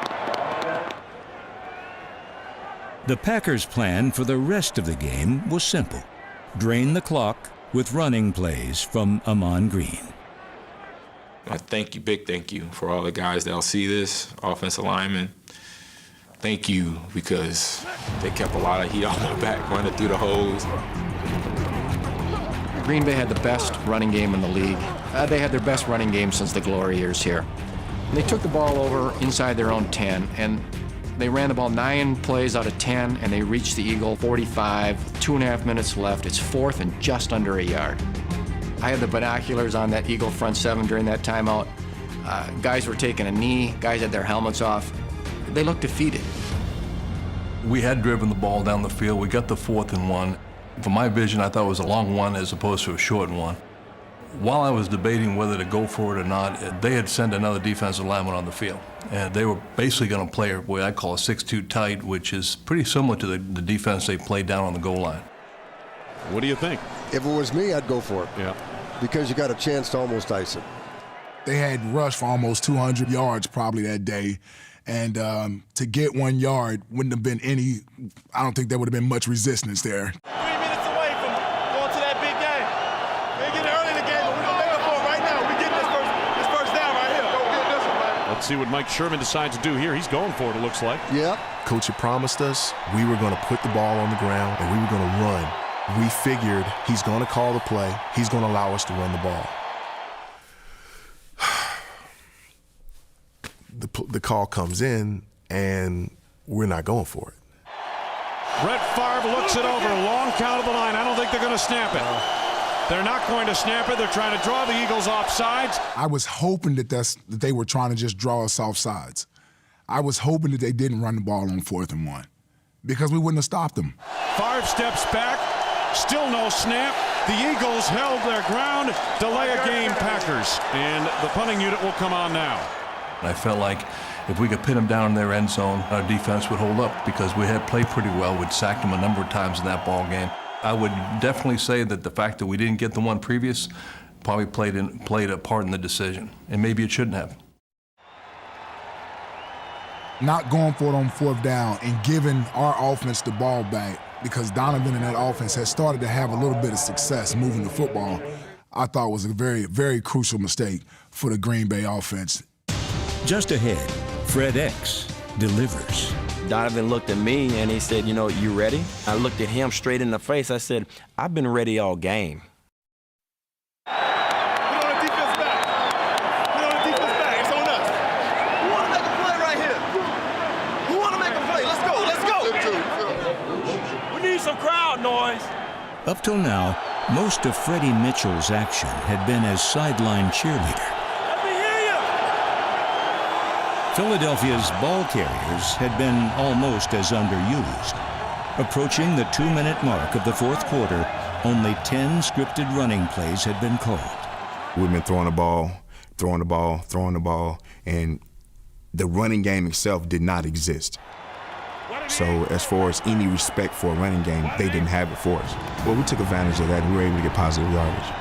The Packers' plan for the rest of the game was simple. Drain the clock with running plays from Amon Green. Big thank you for all the guys that'll see this, offensive linemen. Thank you, because they kept a lot of heat on their back, running through the holes. Green Bay had the best running game in the league. They had their best running game since the glory years here. And they took the ball over inside their own 10, and they ran the ball 9 plays out of 10, and they reached the Eagle 45, 2.5 minutes left. It's 4th and just under a yard. I had the binoculars on that Eagle front 7 during that timeout. Guys were taking a knee. Guys had their helmets off. They looked defeated. We had driven the ball down the field. We got the 4th and 1. From my vision, I thought it was a long one as opposed to a short one. While I was debating whether to go for it or not, they had sent another defensive lineman on the field. And they were basically going to play what I call a 6-2 tight, which is pretty similar to the defense they played down on the goal line. What do you think? If it was me, I'd go for it. Yeah. Because you got a chance to almost ice it. They had rushed for almost 200 yards probably that day. And to get 1 yard wouldn't have been I don't think there would have been much resistance there. 3 minutes away from going to that big game. We're getting early in the game, but we're going to make up for it right now. We're getting this first down right here. Go get this one, man. Let's see what Mike Sherman decides to do here. He's going for it, it looks like. Yep. Coach had promised us we were going to put the ball on the ground and we were going to run. We figured he's going to call the play. He's going to allow us to run the ball. The call comes in, and we're not going for it. Brett Favre looks it over. Long count of the line. I don't think they're going to snap it. They're not going to snap it. They're trying to draw the Eagles off sides. I was hoping that they were trying to just draw us off sides. I was hoping that they didn't run the ball on 4th and 1 because we wouldn't have stopped them. Favre steps back. Still no snap. The Eagles held their ground. Delay a game, Packers. And the punting unit will come on now. I felt like if we could pin them down in their end zone, our defense would hold up because we had played pretty well. We'd sacked them a number of times in that ball game. I would definitely say that the fact that we didn't get the one previous probably played a part in the decision, and maybe it shouldn't have. Not going for it on 4th down and giving our offense the ball back because Donovan and that offense has started to have a little bit of success moving the football, I thought was a very, very crucial mistake for the Green Bay offense. Just ahead, Fred X delivers. Donovan looked at me and he said, you know, you ready? I looked at him straight in the face. I said, I've been ready all game. Get on the defense back. Get on the defense back. It's on us. Who want to make a play right here? Who want to make a play? Let's go. Let's go. We need some crowd noise. Up till now, most of Freddie Mitchell's action had been as sideline cheerleader. Philadelphia's ball carriers had been almost as underused. Approaching the 2-minute mark of the 4th quarter, only 10 scripted running plays had been called. We've been throwing the ball, and the running game itself did not exist. So as far as any respect for a running game, they didn't have it for us. Well, we took advantage of that, and we were able to get positive yardage.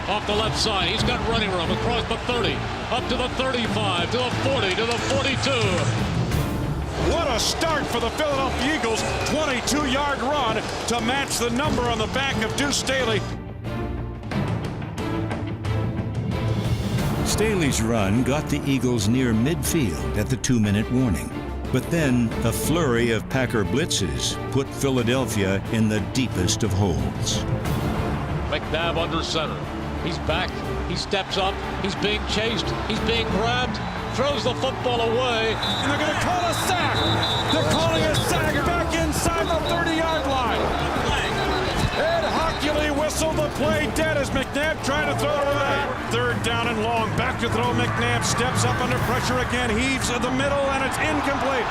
Off the left side, he's got running room across the 30, up to the 35, to the 40, to the 42. What a start for the Philadelphia Eagles. 22-yard run to match the number on the back of Deuce Staley. Staley's run got the Eagles near midfield at the 2-minute warning. But then a flurry of Packer blitzes put Philadelphia in the deepest of holes. McNabb under center. He's back. He steps up. He's being chased. He's being grabbed. Throws the football away. And they're going to call a sack. They're calling a sack back inside the 30-yard line. Ed Hockley whistled the play dead as McNabb tried to throw it away. 3rd down and long. Back to throw. McNabb steps up under pressure again. Heaves to the middle, and it's incomplete.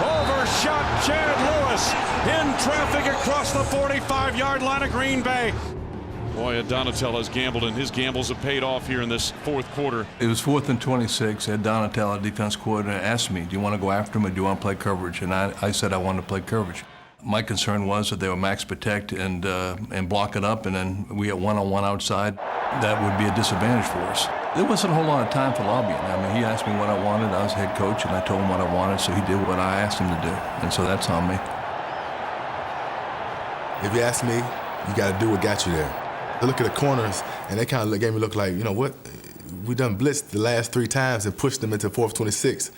Overshot Chad Lewis in traffic across the 45-yard line of Green Bay. Boy, Ed Donatell has gambled, and his gambles have paid off here in this 4th quarter. It was 4th and 26. Ed Donatell, defense coordinator, asked me, do you want to go after him or do you want to play coverage? And I said I wanted to play coverage. My concern was that they would max protect and block it up, and then we get one-on-one outside. That would be a disadvantage for us. There wasn't a whole lot of time for lobbying. I mean, he asked me what I wanted. I was head coach, and I told him what I wanted, so he did what I asked him to do. And so that's on me. If you ask me, you got to do what got you there. I look at the corners, and they kind of gave me a look like, you know what? We done blitzed the last 3 times and pushed them into 4th 26.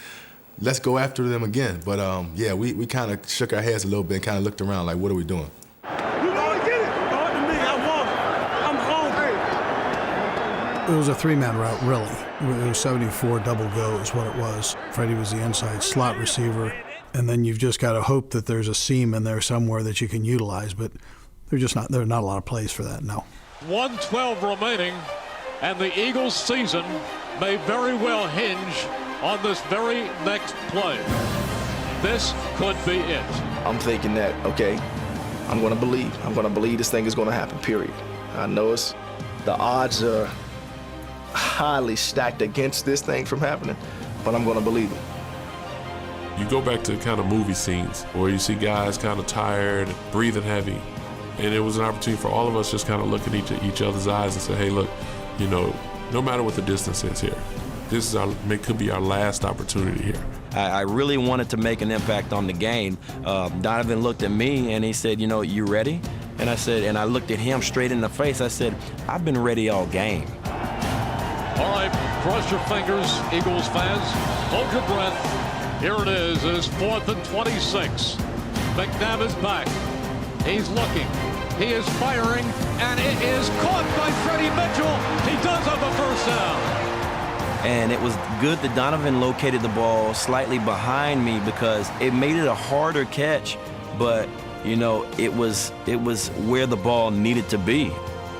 Let's go after them again. But, yeah, we kind of shook our heads a little bit and kind of looked around like, what are we doing? You know, get it. Throw it to me. I want it. I'm hungry. It was a 3-man route, really. It was 74 double go is what it was. Freddie was the inside slot receiver. And then you've just got to hope that there's a seam in there somewhere that you can utilize. But there are not a lot of plays for that, no. 1:12 remaining, and the Eagles' season may very well hinge on this very next play. This could be it. I'm thinking that, okay, I'm going to believe. I'm going to believe this thing is going to happen, period. I know the odds are highly stacked against this thing from happening, but I'm going to believe it. You go back to kind of movie scenes where you see guys kind of tired, breathing heavy, and it was an opportunity for all of us just kind of look at each other's eyes and say, hey, look, you know, no matter what the distance is here, this is could be our last opportunity here. I really wanted to make an impact on the game. Donovan looked at me and he said, you know, you ready? And I said, and I looked at him straight in the face. I said, I've been ready all game. All right, cross your fingers, Eagles fans. Hold your breath. Here it is. It is 4th and 26. McNabb is back. He's looking. He is firing, and it is caught by Freddie Mitchell. He does have the first down. And it was good that Donovan located the ball slightly behind me because it made it a harder catch, but you know, it was where the ball needed to be.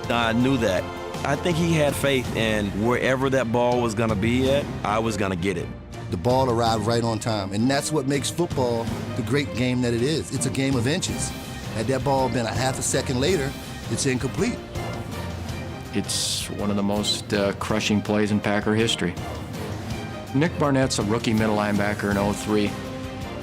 I knew that. I think he had faith in wherever that ball was gonna be at, I was gonna get it. The ball arrived right on time, and that's what makes football the great game that it is. It's a game of inches. Had that ball been a half a second later, it's incomplete. It's one of the most crushing plays in Packer history. Nick Barnett's a rookie middle linebacker in 03,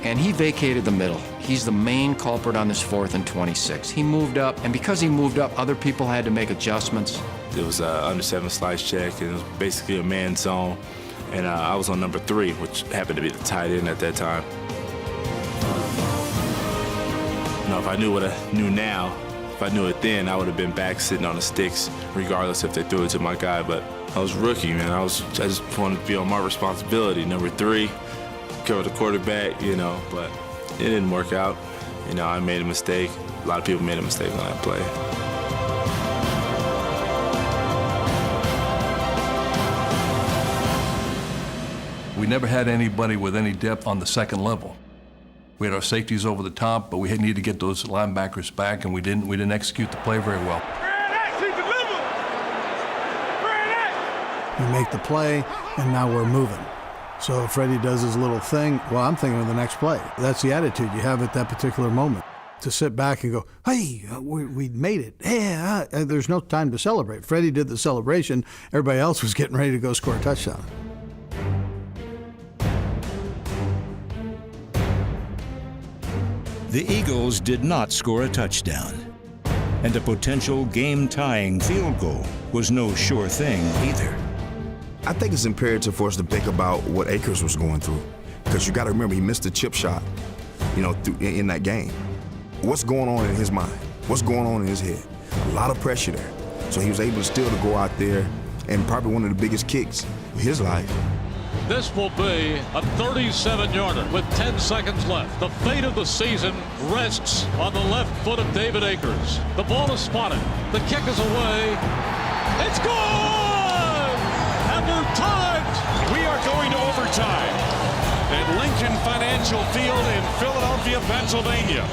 and he vacated the middle. He's the main culprit on this 4th and 26. He moved up, and because he moved up, other people had to make adjustments. It was under 7 slice check, and it was basically a man zone. And I was on number 3, which happened to be the tight end at that time. You know, if I knew what I knew now, if I knew it then, I would have been back sitting on the sticks, regardless if they threw it to my guy. But I was rookie, man. I just wanted to be on my responsibility. Number 3, cover the quarterback, you know, but it didn't work out. You know, I made a mistake. A lot of people made a mistake on that play. We never had anybody with any depth on the second level. We had our safeties over the top, but we needed to get those linebackers back, and we didn't execute the play very well. We make the play, and now we're moving. So if Freddie does his little thing, well, I'm thinking of the next play. That's the attitude you have at that particular moment. To sit back and go, hey, we made it. Yeah, there's no time to celebrate. Freddie did the celebration. Everybody else was getting ready to go score a touchdown. The Eagles did not score a touchdown, and a potential game-tying field goal was no sure thing either. I think it's imperative for us to think about what Akers was going through, because you got to remember he missed a chip shot, you know, in that game. What's going on in his mind? What's going on in his head? A lot of pressure there. So he was able to go out there and probably one of the biggest kicks of his life. This will be a 37-yarder with 10 seconds left. The fate of the season rests on the left foot of David Akers. The ball is spotted. The kick is away. It's gone! And we're tied! We are going to overtime at Lincoln Financial Field in Philadelphia, Pennsylvania.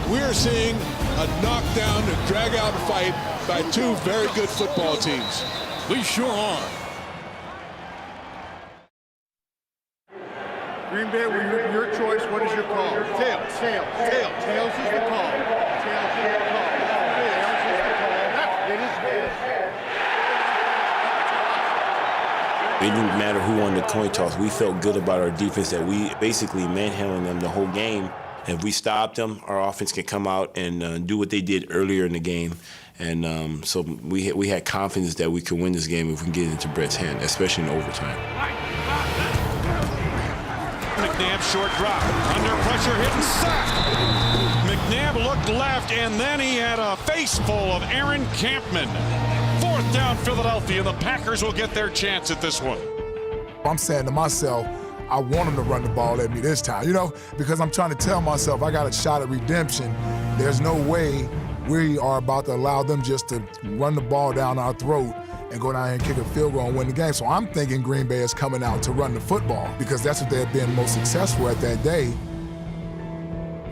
We're seeing a knockdown and drag-out fight by 2 very good football teams. We sure are. Green Bay, your choice, what is your call? Tails. Tails is the call. Tails is the call. Tails is the call. It is good. It didn't matter who won the coin toss. We felt good about our defense, that we basically manhandled them the whole game. If we stopped them, our offense can come out and do what they did earlier in the game. And so we had confidence that we could win this game if we can get it into Brett's hand, especially in overtime. McNabb short drop, under pressure, hit and sacked. McNabb looked left, and then he had a face full of Aaron Campman. 4th down Philadelphia. The Packers will get their chance at this one. I'm saying to myself, I want him to run the ball at me this time, you know, because I'm trying to tell myself I got a shot at redemption. There's no way we are about to allow them just to run the ball down our throat and go down here and kick a field goal and win the game. So I'm thinking Green Bay is coming out to run the football because that's what they have been most successful at that day.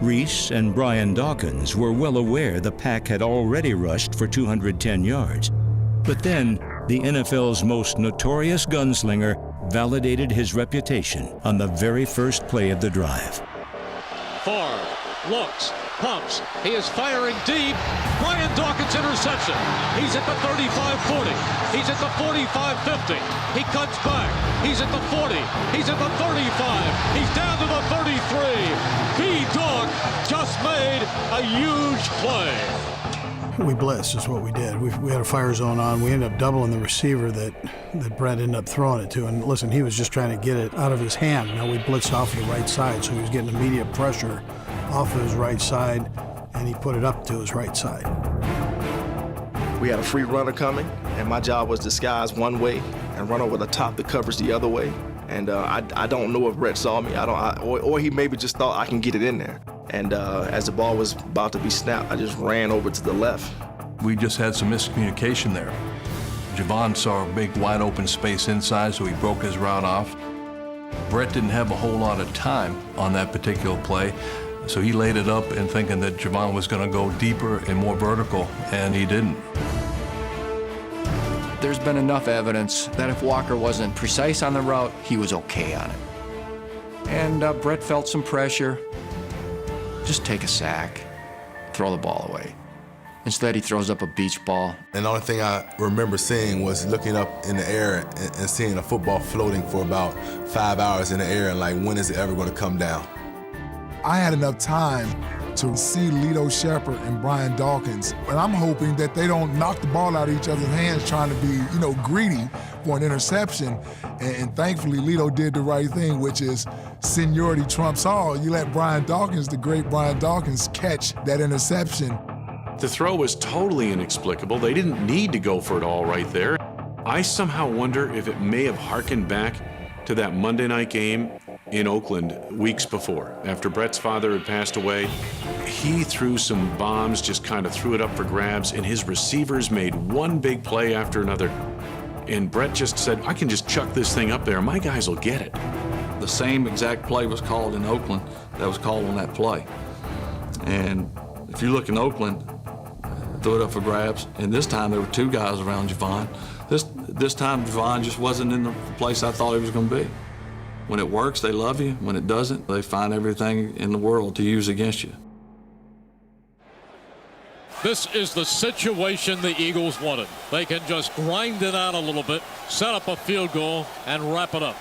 Reese and Brian Dawkins were well aware the Pack had already rushed for 210 yards. But then, the NFL's most notorious gunslinger validated his reputation on the very first play of the drive. Favre looks, pumps, he is firing deep. Brian Dawkins interception. He's at the 35-40. He's at the 45-50. He cuts back. He's at the 40. He's at the 35. He's down to the 33. B-Dog just made a huge play. We blitzed is what we did. We had a fire zone on. We ended up doubling the receiver that Brett ended up throwing it to. And listen, he was just trying to get it out of his hand. Now we blitzed off of the right side, so he was getting immediate pressure off of his right side, and he put it up to his right side. We had a free runner coming, and my job was disguise one way and run over the top the coverage the other way. And I don't know if Brett saw me. Or he maybe just thought I can get it in there. And as the ball was about to be snapped, I just ran over to the left. We just had some miscommunication there. Javon saw a big wide open space inside, so he broke his route off. Brett didn't have a whole lot of time on that particular play, so he laid it up and thinking that Javon was going to go deeper and more vertical, and he didn't. There's been enough evidence that if Walker wasn't precise on the route, he was okay on it. And Brett felt some pressure. Just take a sack, throw the ball away. Instead, he throws up a beach ball. And the only thing I remember seeing was looking up in the air and seeing a football floating for about 5 hours in the air and like, when is it ever going to come down? I had enough time to see Lito Shepherd and Brian Dawkins, and I'm hoping that they don't knock the ball out of each other's hands trying to be, greedy for an interception. And thankfully, Lito did the right thing, which is seniority trumps all. You let Brian Dawkins, the great Brian Dawkins, catch that interception. The throw was totally inexplicable. They didn't need to go for it all right there. I somehow wonder if it may have harkened back to that Monday night game in Oakland weeks before. After Brett's father had passed away, he threw some bombs, just kind of threw it up for grabs, and his receivers made one big play after another. And Brett just said, I can just chuck this thing up there, my guys will get it. The same exact play was called in Oakland that was called on that play. And if you look in Oakland, threw it up for grabs, and this time there were two guys around Javon. This time Javon just wasn't in the place I thought he was going to be. When it works, they love you. When it doesn't, they find everything in the world to use against you. This is the situation the Eagles wanted. They can just grind it out a little bit, set up a field goal, and wrap it up.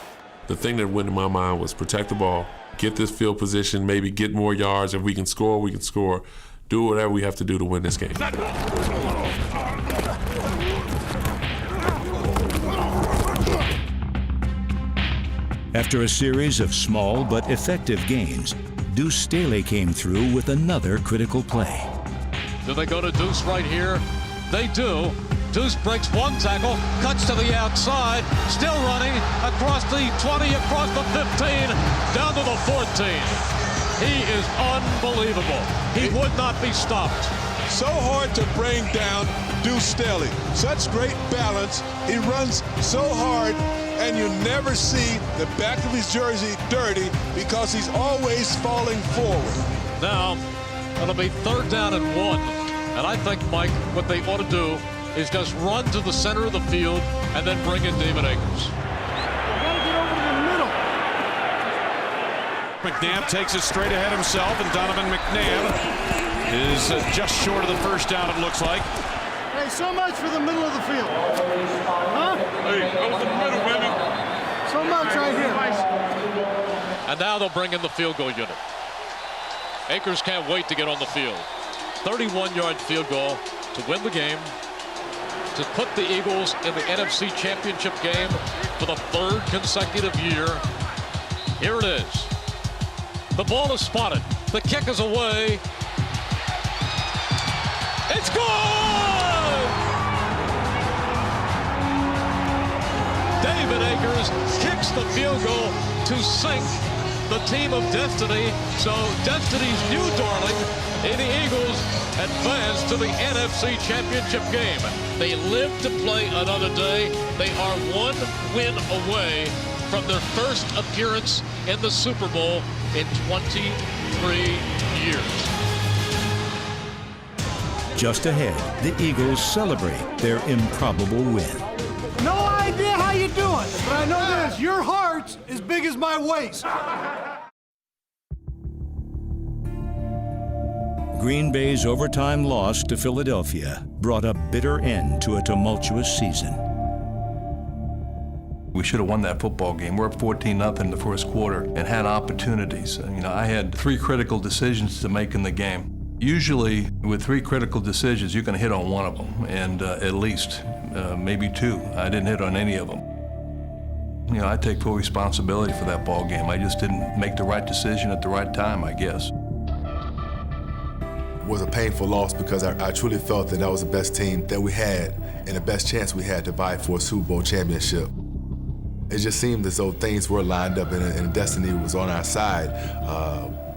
The thing that went in my mind was protect the ball, get this field position, maybe get more yards. If we can score, we can score. Do whatever we have to do to win this game. After a series of small but effective gains, Deuce Staley came through with another critical play. Do they go to Deuce right here? They do. Deuce breaks one tackle, cuts to the outside, still running, across the 20, across the 15, down to the 14. He is unbelievable. He would not be stopped. So hard to bring down Deuce Staley. Such great balance. He runs so hard, and you never see the back of his jersey dirty because he's always falling forward. Now, it'll be 3rd down and 1. And I think, Mike, what they ought to do is just run to the center of the field and then bring in David Akers. McNabb takes it straight ahead himself, and Donovan McNabb is just short of the first down, it looks like. Hey, so much for the middle of the field. Huh? Hey, go to the middle, baby. So much right here. And now they'll bring in the field goal unit. Akers can't wait to get on the field. 31-yard field goal to win the game, to put the Eagles in the NFC Championship game for the 3rd consecutive year. Here it is. The ball is spotted. The kick is away. It's good! David Akers kicks the field goal to sink the team of Destiny. So Destiny's new darling, the Eagles, advance to the NFC Championship game. They live to play another day. They are 1 win away from their first appearance in the Super Bowl in 23 years. Just ahead, the Eagles celebrate their improbable win. No idea how you you doing? But I know this, your heart's as big as my waist. Green Bay's overtime loss to Philadelphia brought a bitter end to a tumultuous season. We should have won that football game. We're up 14-0 in the first quarter and had opportunities. I had 3 critical decisions to make in the game. Usually, with 3 critical decisions, you can hit on one of them, and at least maybe 2. I didn't hit on any of them. I take full responsibility for that ball game. I just didn't make the right decision at the right time, I guess. It was a painful loss because I truly felt that was the best team that we had and the best chance we had to vie for a Super Bowl championship. It just seemed as though things were lined up and destiny was on our side,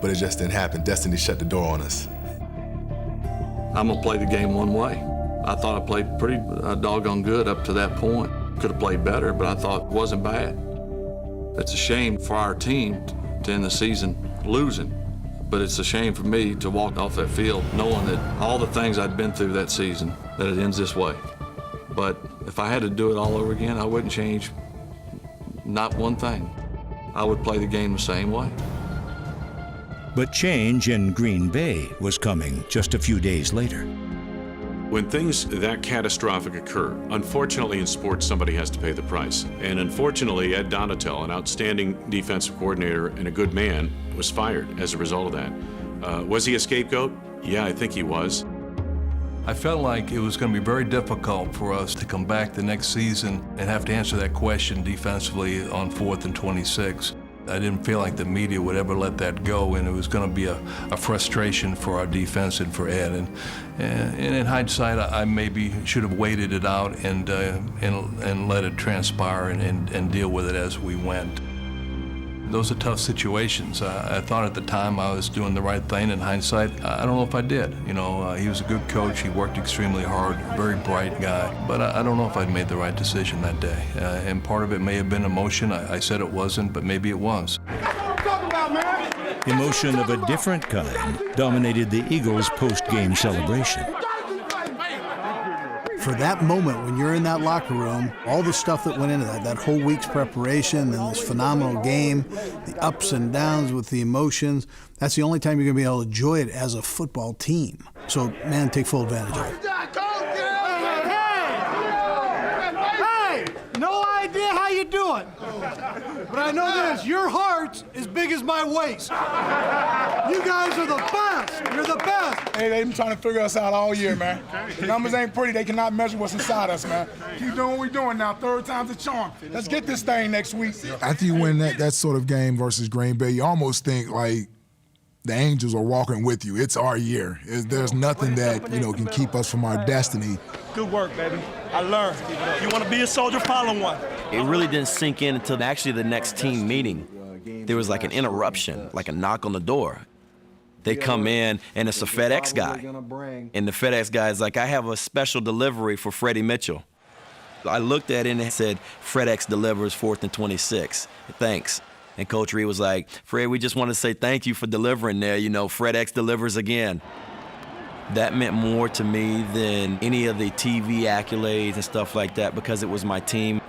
but it just didn't happen. Destiny shut the door on us. I'm gonna play the game one way. I thought I played pretty doggone good up to that point. Could have played better, but I thought it wasn't bad. It's a shame for our team to end the season losing, but it's a shame for me to walk off that field knowing that all the things I'd been through that season, that it ends this way. But if I had to do it all over again, I wouldn't change not one thing. I would play the game the same way. But change in Green Bay was coming just a few days later. When things that catastrophic occur, unfortunately in sports, somebody has to pay the price. And unfortunately, Ed Donatel, an outstanding defensive coordinator and a good man, was fired as a result of that. Was he a scapegoat? Yeah, I think he was. I felt like it was going to be very difficult for us to come back the next season and have to answer that question defensively on 4th and 26. I didn't feel like the media would ever let that go, and it was going to be a frustration for our defense and for Ed. And in hindsight, I maybe should have waited it out and let it transpire and deal with it as we went. Those are tough situations. I thought at the time I was doing the right thing. In hindsight, I don't know if I did. He was a good coach. He worked extremely hard, very bright guy. But I don't know if I'd made the right decision that day. And part of it may have been emotion. I said it wasn't, but maybe it was. Emotion of a different kind dominated the Eagles' post-game celebration. For that moment, when you're in that locker room, all the stuff that went into that whole week's preparation and this phenomenal game, the ups and downs with the emotions, that's the only time you're going to be able to enjoy it as a football team. So, man, take full advantage of it. Hey, no idea how you do it, but I know this, your heart's as big as my waist. You guys are the best. You're the best. Hey, they've been trying to figure us out all year, man. The numbers ain't pretty. They cannot measure what's inside us, man. Keep doing what we're doing now. 3rd time's a charm. Let's get this thing next week. After you win that sort of game versus Green Bay, you almost think like the angels are walking with you. It's our year. There's nothing that, can keep us from our destiny. Good work, baby. I learned. You want to be a soldier, follow one. It really didn't sink in until actually the next team meeting. There was like an interruption, like a knock on the door. They come in, and it's a FedEx guy. And the FedEx guy is like, I have a special delivery for Freddie Mitchell. I looked at it and it said, FedEx delivers 4th and 26. Thanks. And Coach Reed was like, Fred, we just want to say thank you for delivering there. FedEx delivers again. That meant more to me than any of the TV accolades and stuff like that because it was my team.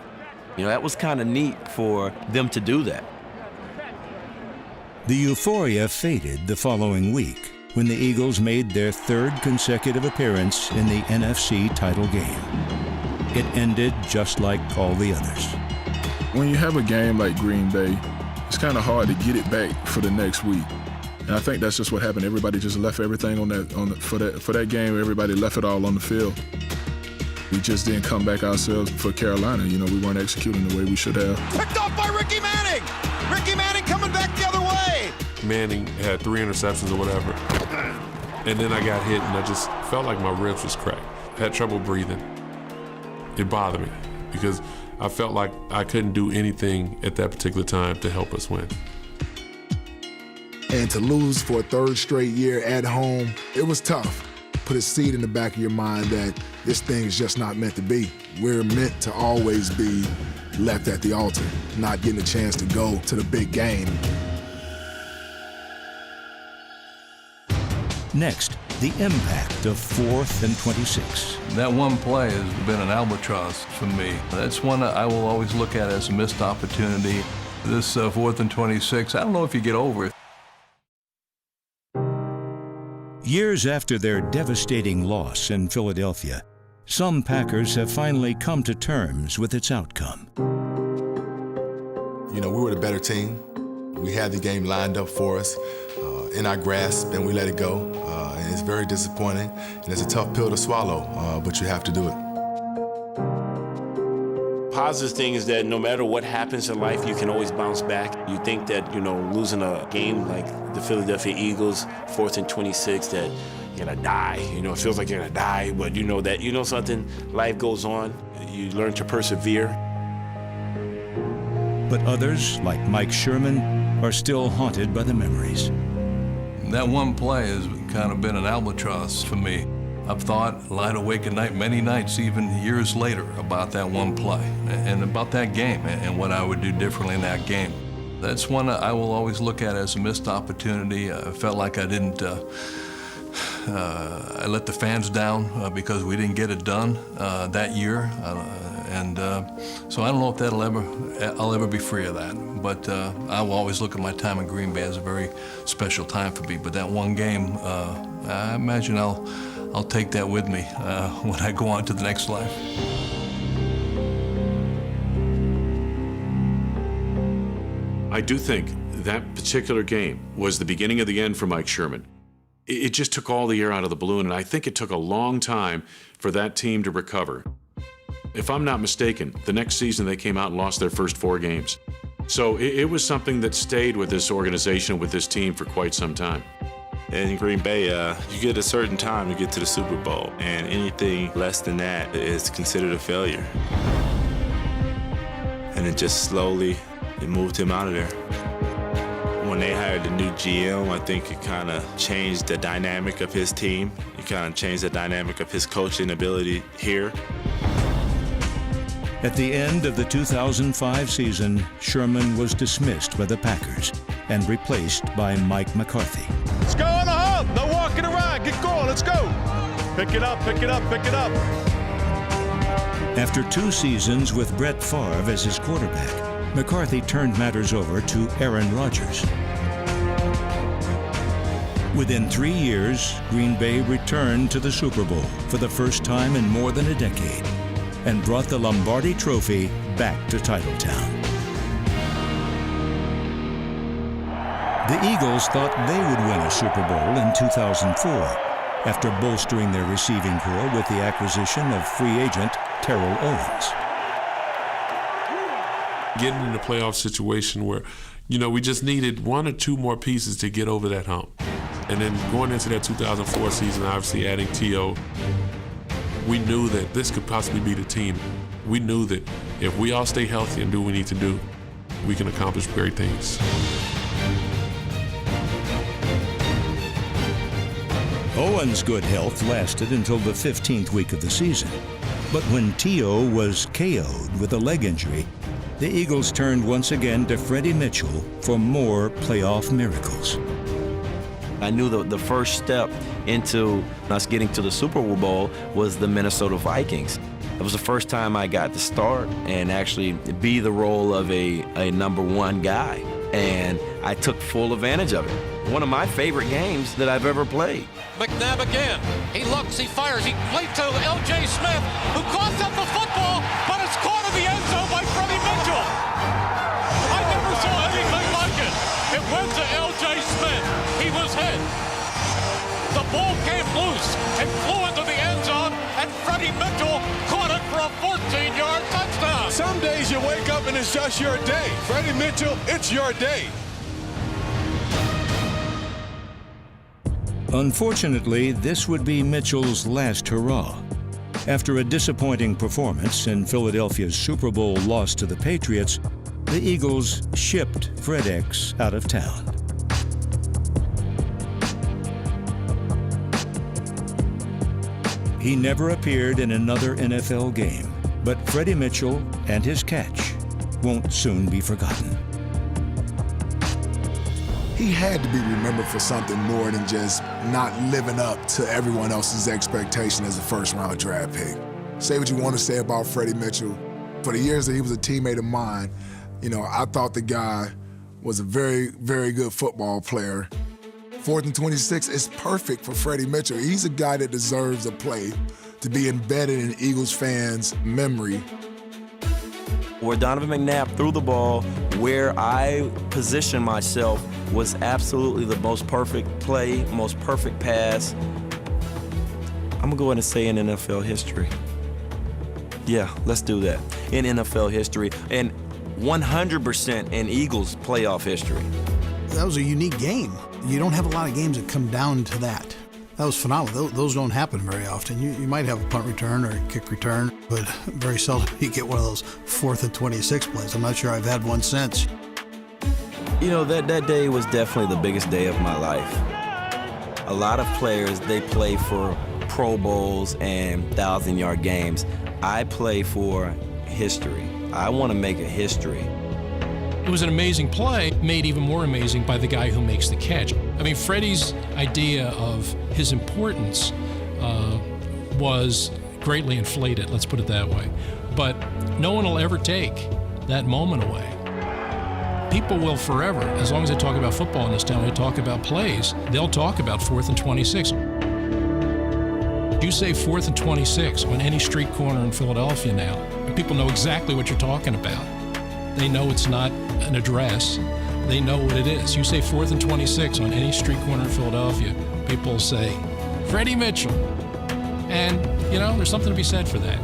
That was kind of neat for them to do that. The euphoria faded the following week when the Eagles made their 3rd consecutive appearance in the NFC title game. It ended just like all the others. When you have a game like Green Bay, it's kind of hard to get it back for the next week. And I think that's just what happened. Everybody just left everything for that game. Everybody left it all on the field. We just didn't come back ourselves for Carolina. We weren't executing the way we should have. Picked off by Ricky Manning. Ricky Manning coming back the other way. Manning had 3 interceptions or whatever. And then I got hit and I just felt like my ribs was cracked. I had trouble breathing. It bothered me because I felt like I couldn't do anything at that particular time to help us win. And to lose for a 3rd straight year at home, it was tough. Put a seed in the back of your mind that this thing is just not meant to be. We're meant to always be left at the altar, not getting a chance to go to the big game. Next, the impact of 4th and 26. That one play has been an albatross for me. That's one I will always look at as a missed opportunity. This 4th and 26, I don't know if you get over it. Years after their devastating loss in Philadelphia, some Packers have finally come to terms with its outcome. You know, we were the better team. We had the game lined up for us in our grasp, and we let it go. And it's very disappointing, and it's a tough pill to swallow, but you have to do it. Positive thing is that no matter what happens in life, you can always bounce back. You think that, you know, losing a game like the Philadelphia Eagles, 4th and 26, that you're gonna die. You know, it feels like you're gonna die, but you know that, you know something, life goes on. You learn to persevere. But others, like Mike Sherman, are still haunted by the memories. That one play has kind of been an albatross for me. I've thought, lied awake at night many nights, even years later, about that one play and about that game and what I would do differently in that game. That's one I will always look at as a missed opportunity. I felt like I didn't, I let the fans down because we didn't get it done that year. So I don't know if I'll ever be free of that. But I will always look at my time in Green Bay as a very special time for me. But that one game, I imagine I'll take that with me when I go on to the next life. I do think that particular game was the beginning of the end for Mike Sherman. It just took all the air out of the balloon, and I think it took a long time for that team to recover. If I'm not mistaken, the next season they came out and lost their first 4 games. So it was something that stayed with this organization, with this team for quite some time. In Green Bay, you get a certain time to get to the Super Bowl, and anything less than that is considered a failure. And it just slowly, it moved him out of there. When they hired the new GM, I think it kind of changed the dynamic of his team. It kind of changed the dynamic of his coaching ability here. At the end of the 2005 season, Sherman was dismissed by the Packers and replaced by Mike McCarthy. Let's go on the hub. No walking around. Get going. Let's go. Pick it up, pick it up, pick it up. After 2 seasons with Brett Favre as his quarterback, McCarthy turned matters over to Aaron Rodgers. Within 3 years, Green Bay returned to the Super Bowl for the first time in more than a decade and brought the Lombardi Trophy back to Titletown. The Eagles thought they would win a Super Bowl in 2004 after bolstering their receiving corps with the acquisition of free agent Terrell Owens. Getting in a playoff situation where, you know, we just needed 1 or 2 more pieces to get over that hump. And then going into that 2004 season, obviously adding T.O., we knew that this could possibly be the team. We knew that if we all stay healthy and do what we need to do, we can accomplish great things. Owens' good health lasted until the 15th week of the season. But when T.O. was KO'd with a leg injury, the Eagles turned once again to Freddie Mitchell for more playoff miracles. I knew the first step into us getting to the Super Bowl was the Minnesota Vikings. It was the first time I got to start and actually be the role of a number 1 guy. And I took full advantage of it. One of my favorite games that I've ever played. McNabb again. He looks, he fires, he played to L.J. Smith, who coughs up the football, but it's caught in the end zone by Freddie Mitchell. I never saw anything like it. It went to L.J. Smith. He was hit. The ball came loose and flew into the end zone, and Freddie Mitchell caught it for a 14-yard touchdown. Some days you wake up and it's just your day. Freddie Mitchell, it's your day. Unfortunately, this would be Mitchell's last hurrah. After a disappointing performance in Philadelphia's Super Bowl loss to the Patriots, the Eagles shipped Fred X out of town. He never appeared in another NFL game, but Freddie Mitchell and his catch won't soon be forgotten. he had to be remembered for something more than just not living up to everyone else's expectation as a first-round draft pick. Say what you want to say about Freddie Mitchell. For the years that he was a teammate of mine, you know, I thought the guy was a very, very good football player. 4th and 26 is perfect for Freddie Mitchell. He's a guy that deserves a play to be embedded in Eagles fans' memory. Where Donovan McNabb threw the ball, where I positioned myself was absolutely the most perfect play, most perfect pass. I'm gonna go ahead and say in NFL history. Yeah, let's do that. In NFL history, and 100% in Eagles playoff history. That was a unique game. You don't have a lot of games that come down to that. That was phenomenal. Those don't happen very often. You might have a punt return or a kick return, but very seldom you get one of those 4th and 26 plays. I'm not sure I've had one since. You know, that day was definitely the biggest day of my life. A lot of players, they play for Pro Bowls and 1,000-yard games. I play for history. I want to make a history. It was an amazing play, made even more amazing by the guy who makes the catch. I mean, Freddie's idea of his importance was greatly inflated, let's put it that way. But no one will ever take that moment away. People will forever, as long as they talk about football in this town, they talk about plays, they'll talk about 4th and 26. You say 4th and 26 on any street corner in Philadelphia now, and people know exactly what you're talking about. They know it's not an address. They know what it is. You say 4th and 26 on any street corner in Philadelphia, people say, Freddie Mitchell. And, you know, there's something to be said for that.